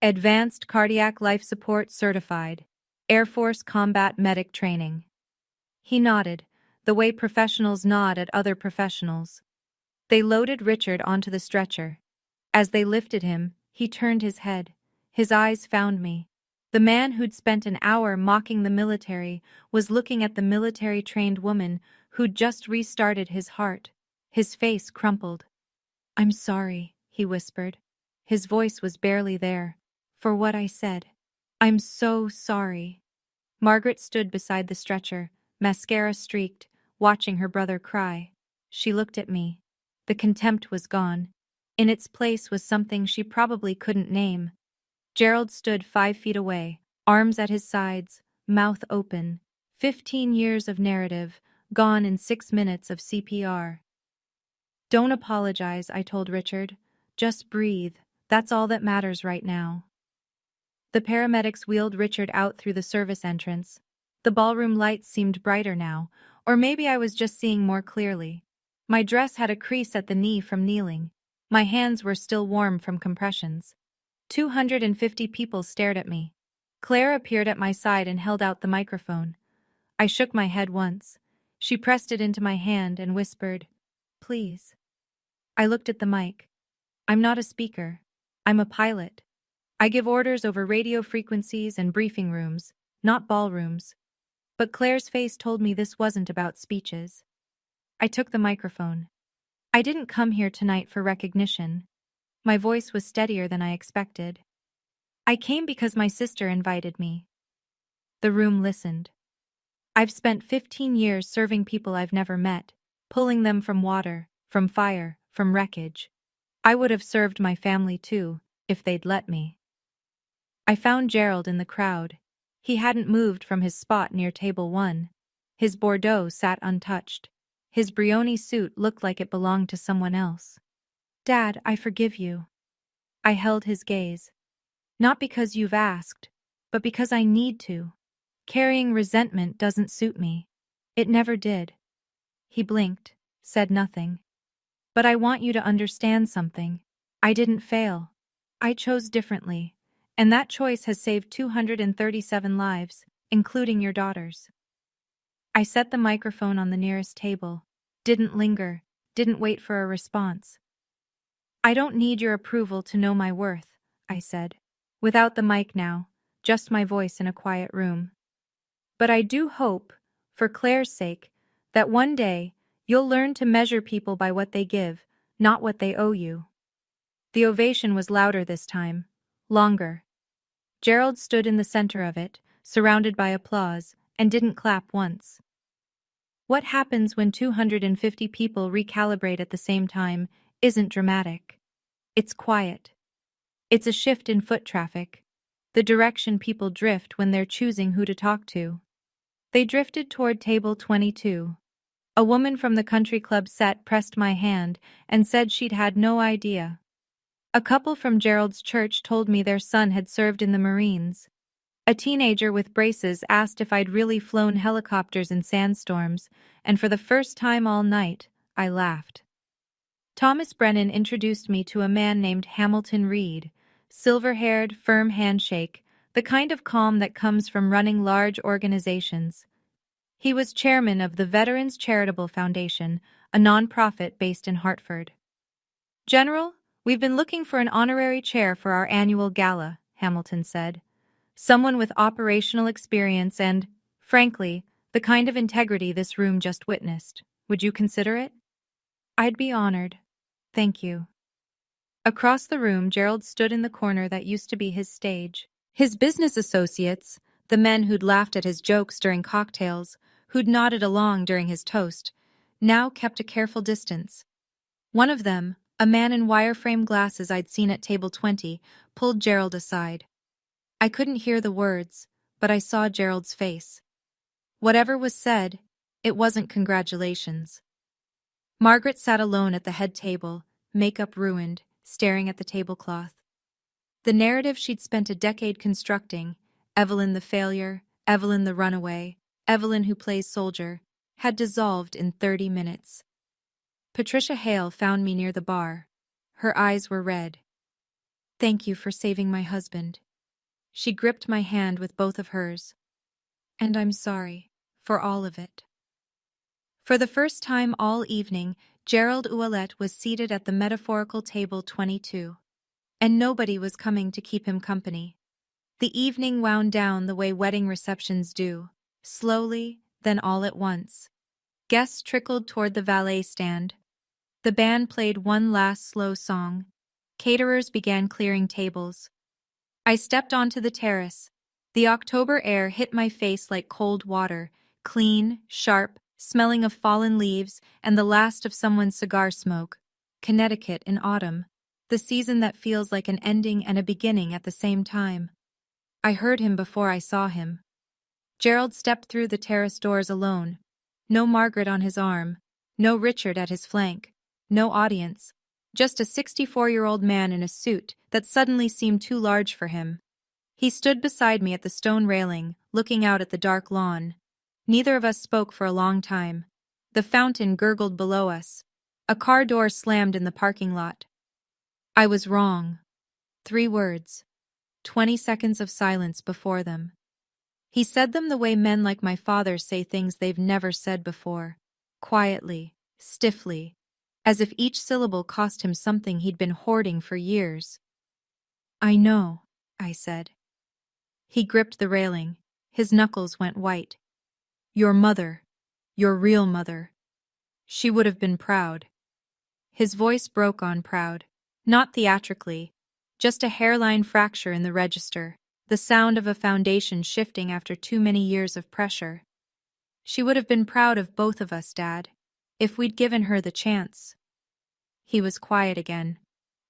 Advanced Cardiac Life Support Certified. Air Force Combat Medic Training. He nodded, the way professionals nod at other professionals. They loaded Richard onto the stretcher. As they lifted him, he turned his head. His eyes found me. The man who'd spent an hour mocking the military was looking at the military-trained woman who'd just restarted his heart. His face crumpled. I'm sorry, he whispered. His voice was barely there. For what I said. I'm so sorry. Margaret stood beside the stretcher, mascara streaked, watching her brother cry. She looked at me. The contempt was gone. In its place was something she probably couldn't name. Gerald stood 5 feet away, arms at his sides, mouth open. 15 years of narrative, gone in 6 minutes of CPR. Don't apologize, I told Richard. Just breathe. That's all that matters right now. The paramedics wheeled Richard out through the service entrance. The ballroom lights seemed brighter now, or maybe I was just seeing more clearly. My dress had a crease at the knee from kneeling. My hands were still warm from compressions. 250 people stared at me. Claire appeared at my side and held out the microphone. I shook my head once. She pressed it into my hand and whispered, "Please." I looked at the mic. I'm not a speaker. I'm a pilot. I give orders over radio frequencies and briefing rooms, not ballrooms. But Claire's face told me this wasn't about speeches. I took the microphone. I didn't come here tonight for recognition. My voice was steadier than I expected. I came because my sister invited me. The room listened. I've spent 15 years serving people I've never met, pulling them from water, from fire, from wreckage. I would have served my family too, if they'd let me. I found Gerald in the crowd. He hadn't moved from his spot near table 1. His Bordeaux sat untouched. His Brioni suit looked like it belonged to someone else. Dad, I forgive you. I held his gaze. Not because you've asked, but because I need to. Carrying resentment doesn't suit me. It never did. He blinked, said nothing. But I want you to understand something. I didn't fail. I chose differently. And that choice has saved 237 lives, including your daughter's. I set the microphone on the nearest table, didn't linger, didn't wait for a response. I don't need your approval to know my worth, I said. Without the mic now, just my voice in a quiet room. But I do hope, for Claire's sake, that one day you'll learn to measure people by what they give, not what they owe you. The ovation was louder this time, longer. Gerald stood in the center of it, surrounded by applause, and didn't clap once. What happens when 250 people recalibrate at the same time isn't dramatic. It's quiet. It's a shift in foot traffic, the direction people drift when they're choosing who to talk to. They drifted toward table 22. A woman from the country club set pressed my hand and said she'd had no idea. A couple from Gerald's church told me their son had served in the Marines. A teenager with braces asked if I'd really flown helicopters in sandstorms, and for the first time all night, I laughed. Thomas Brennan introduced me to a man named Hamilton Reed, silver-haired, firm handshake, the kind of calm that comes from running large organizations. He was chairman of the Veterans Charitable Foundation, a nonprofit based in Hartford. General, we've been looking for an honorary chair for our annual gala, Hamilton said. Someone with operational experience and, frankly, the kind of integrity this room just witnessed. Would you consider it? I'd be honored. Thank you. Across the room, Gerald stood in the corner that used to be his stage. His business associates, the men who'd laughed at his jokes during cocktails, who'd nodded along during his toast, now kept a careful distance. One of them, a man in wireframe glasses I'd seen at table 20, pulled Gerald aside. I couldn't hear the words, but I saw Gerald's face. Whatever was said, it wasn't congratulations. Margaret sat alone at the head table, makeup ruined, staring at the tablecloth. The narrative she'd spent a decade constructing, Evelyn the failure, Evelyn the runaway, Evelyn who plays soldier, had dissolved in 30 minutes. Patricia Hale found me near the bar. Her eyes were red. "Thank you for saving my husband." She gripped my hand with both of hers. "And I'm sorry for all of it." For the first time all evening, Gerald Ouellette was seated at the metaphorical table 22. And nobody was coming to keep him company. The evening wound down the way wedding receptions do, slowly, then all at once. Guests trickled toward the valet stand. The band played one last slow song. Caterers began clearing tables. I stepped onto the terrace. The October air hit my face like cold water, clean, sharp, smelling of fallen leaves and the last of someone's cigar smoke. Connecticut in autumn, the season that feels like an ending and a beginning at the same time. I heard him before I saw him. Gerald stepped through the terrace doors alone. No Margaret on his arm, no Richard at his flank, no audience, just a 64-year-old man in a suit that suddenly seemed too large for him. He stood beside me at the stone railing, looking out at the dark lawn. Neither of us spoke for a long time. The fountain gurgled below us. A car door slammed in the parking lot. I was wrong. 3 words. 20 seconds of silence before them. He said them the way men like my father say things they've never said before. Quietly, stiffly, as if each syllable cost him something he'd been hoarding for years. "I know," I said. He gripped the railing. His knuckles went white. "Your mother. Your real mother. She would have been proud." His voice broke on proud. Not theatrically, just a hairline fracture in the register, the sound of a foundation shifting after too many years of pressure. "She would have been proud of both of us, Dad, if we'd given her the chance." He was quiet again.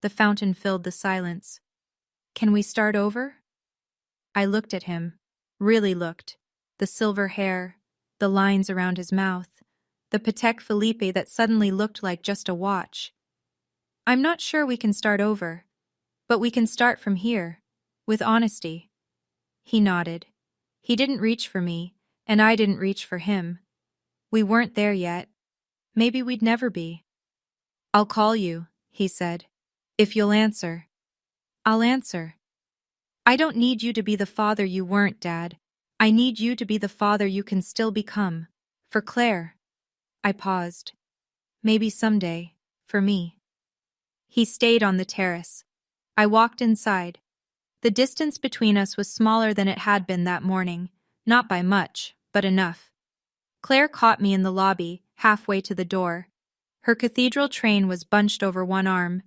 The fountain filled the silence. "Can we start over?" I looked at him, really looked. The silver hair, the lines around his mouth, the Patek Philippe that suddenly looked like just a watch. "I'm not sure we can start over, but we can start from here, with honesty." He nodded. He didn't reach for me, and I didn't reach for him. We weren't there yet. Maybe we'd never be. "I'll call you," he said. "If you'll answer." "I'll answer." "I don't need you to be the father you weren't, Dad. I need you to be the father you can still become. For Claire." I paused. "Maybe someday, for me." He stayed on the terrace. I walked inside. The distance between us was smaller than it had been that morning, not by much, but enough. Claire caught me in the lobby, halfway to the door. Her cathedral train was bunched over one arm.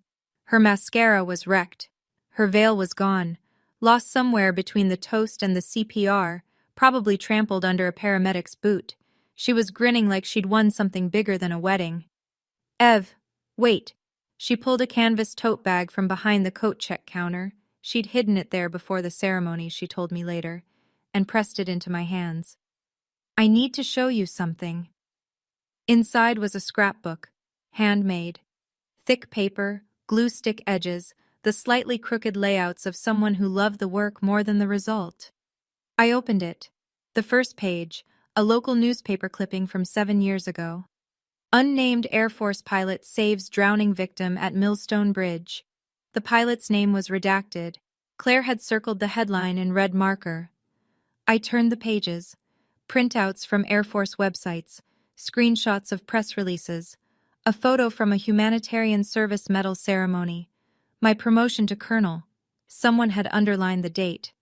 Her mascara was wrecked. Her veil was gone, lost somewhere between the toast and the CPR, probably trampled under a paramedic's boot. She was grinning like she'd won something bigger than a wedding. "Ev, wait." She pulled a canvas tote bag from behind the coat check counter. She'd hidden it there before the ceremony, she told me later, and pressed it into my hands. "I need to show you something." Inside was a scrapbook, handmade. Thick paper, glue stick edges, the slightly crooked layouts of someone who loved the work more than the result. I opened it. The first page, a local newspaper clipping from 7 years ago. Unnamed Air Force pilot saves drowning victim at Millstone Bridge. The pilot's name was redacted. Claire had circled the headline in red marker. I turned the pages. Printouts from Air Force websites, screenshots of press releases, a photo from a humanitarian service medal ceremony, my promotion to colonel. Someone had underlined the date.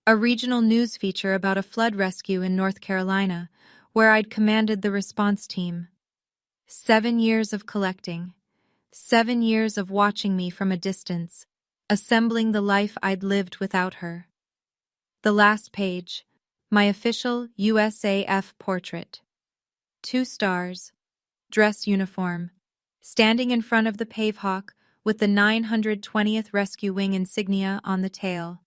A regional news feature about a flood rescue in North Carolina, where I'd commanded the response team. 7 years of collecting. 7 years of watching me from a distance, assembling the life I'd lived without her. The last page, my official USAF portrait. 2 stars, dress uniform, standing in front of the Pavehawk with the 920th Rescue Wing insignia on the tail.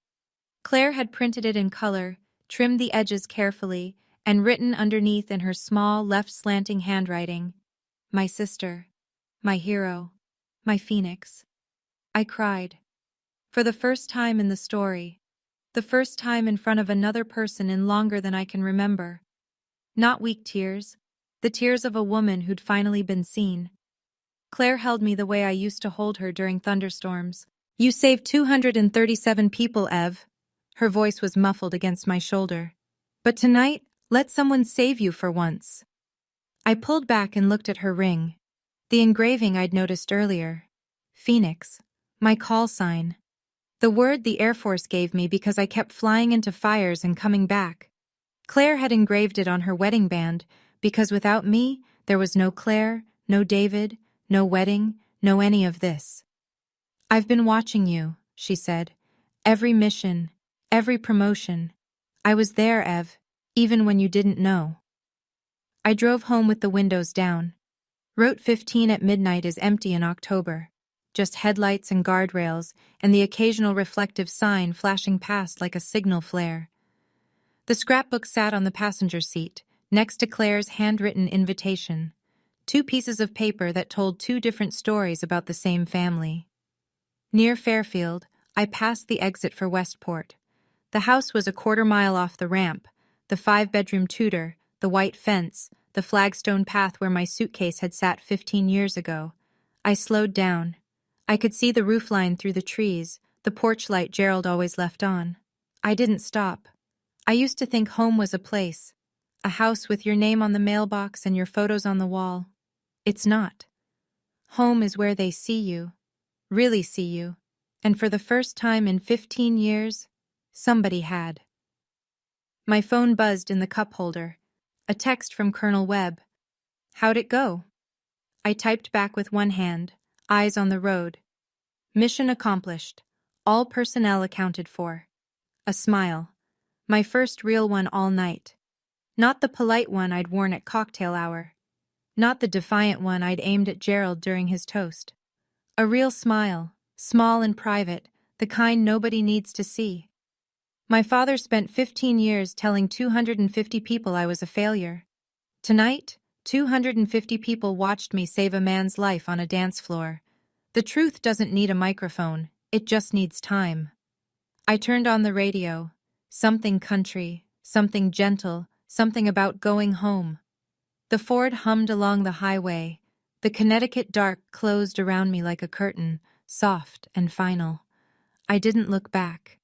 Claire had printed it in color, trimmed the edges carefully, and written underneath in her small left slanting handwriting, "My sister." My hero. My phoenix. I cried. For the first time in the story. The first time in front of another person in longer than I can remember. Not weak tears. The tears of a woman who'd finally been seen. Claire held me the way I used to hold her during thunderstorms. You saved 237 people, Ev. Her voice was muffled against my shoulder. But tonight, let someone save you for once. I pulled back and looked at her ring. The engraving I'd noticed earlier. Phoenix. My call sign. The word the Air Force gave me because I kept flying into fires and coming back. Claire had engraved it on her wedding band because without me, there was no Claire, no David, no wedding, no any of this. I've been watching you, she said. Every mission, every promotion. I was there, Ev, even when you didn't know. I drove home with the windows down. Route 15 at midnight is empty in October. Just headlights and guardrails, and the occasional reflective sign flashing past like a signal flare. The scrapbook sat on the passenger seat, next to Claire's handwritten invitation. 2 pieces of paper that told 2 different stories about the same family. Near Fairfield, I passed the exit for Westport. The house was a quarter-mile off the ramp, the 5-bedroom Tudor, the white fence, the flagstone path where my suitcase had sat 15 years ago. I slowed down. I could see the roofline through the trees, the porch light Gerald always left on. I didn't stop. I used to think home was a place, a house with your name on the mailbox and your photos on the wall. It's not. Home is where they see you, really see you, and for the first time in 15 years, somebody had. My phone buzzed in the cup holder. A text from Colonel Webb. How'd it go? I typed back with one hand, eyes on the road. Mission accomplished. All personnel accounted for. A smile. My first real one all night. Not the polite one I'd worn at cocktail hour. Not the defiant one I'd aimed at Gerald during his toast. A real smile, small and private, the kind nobody needs to see. My father spent 15 years telling 250 people I was a failure. Tonight, 250 people watched me save a man's life on a dance floor. The truth doesn't need a microphone, it just needs time. I turned on the radio. Something country, something gentle, something about going home. The Ford hummed along the highway. The Connecticut dark closed around me like a curtain, soft and final. I didn't look back.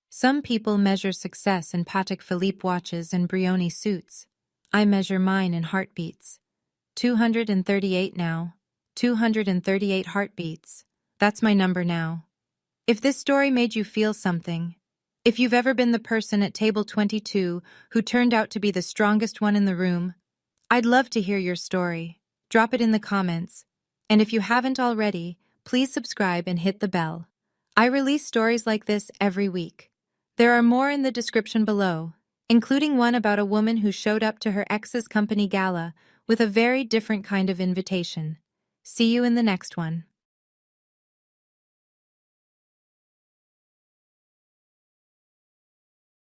Some people measure success in Patek Philippe watches and Brioni suits. I measure mine in heartbeats. 238 now. 238 heartbeats. That's my number now. If this story made you feel something, if you've ever been the person at table 22 who turned out to be the strongest one in the room, I'd love to hear your story. Drop it in the comments. And if you haven't already, please subscribe and hit the bell. I release stories like this every week. There are more in the description below, including one about a woman who showed up to her ex's company gala with a very different kind of invitation. See you in the next one.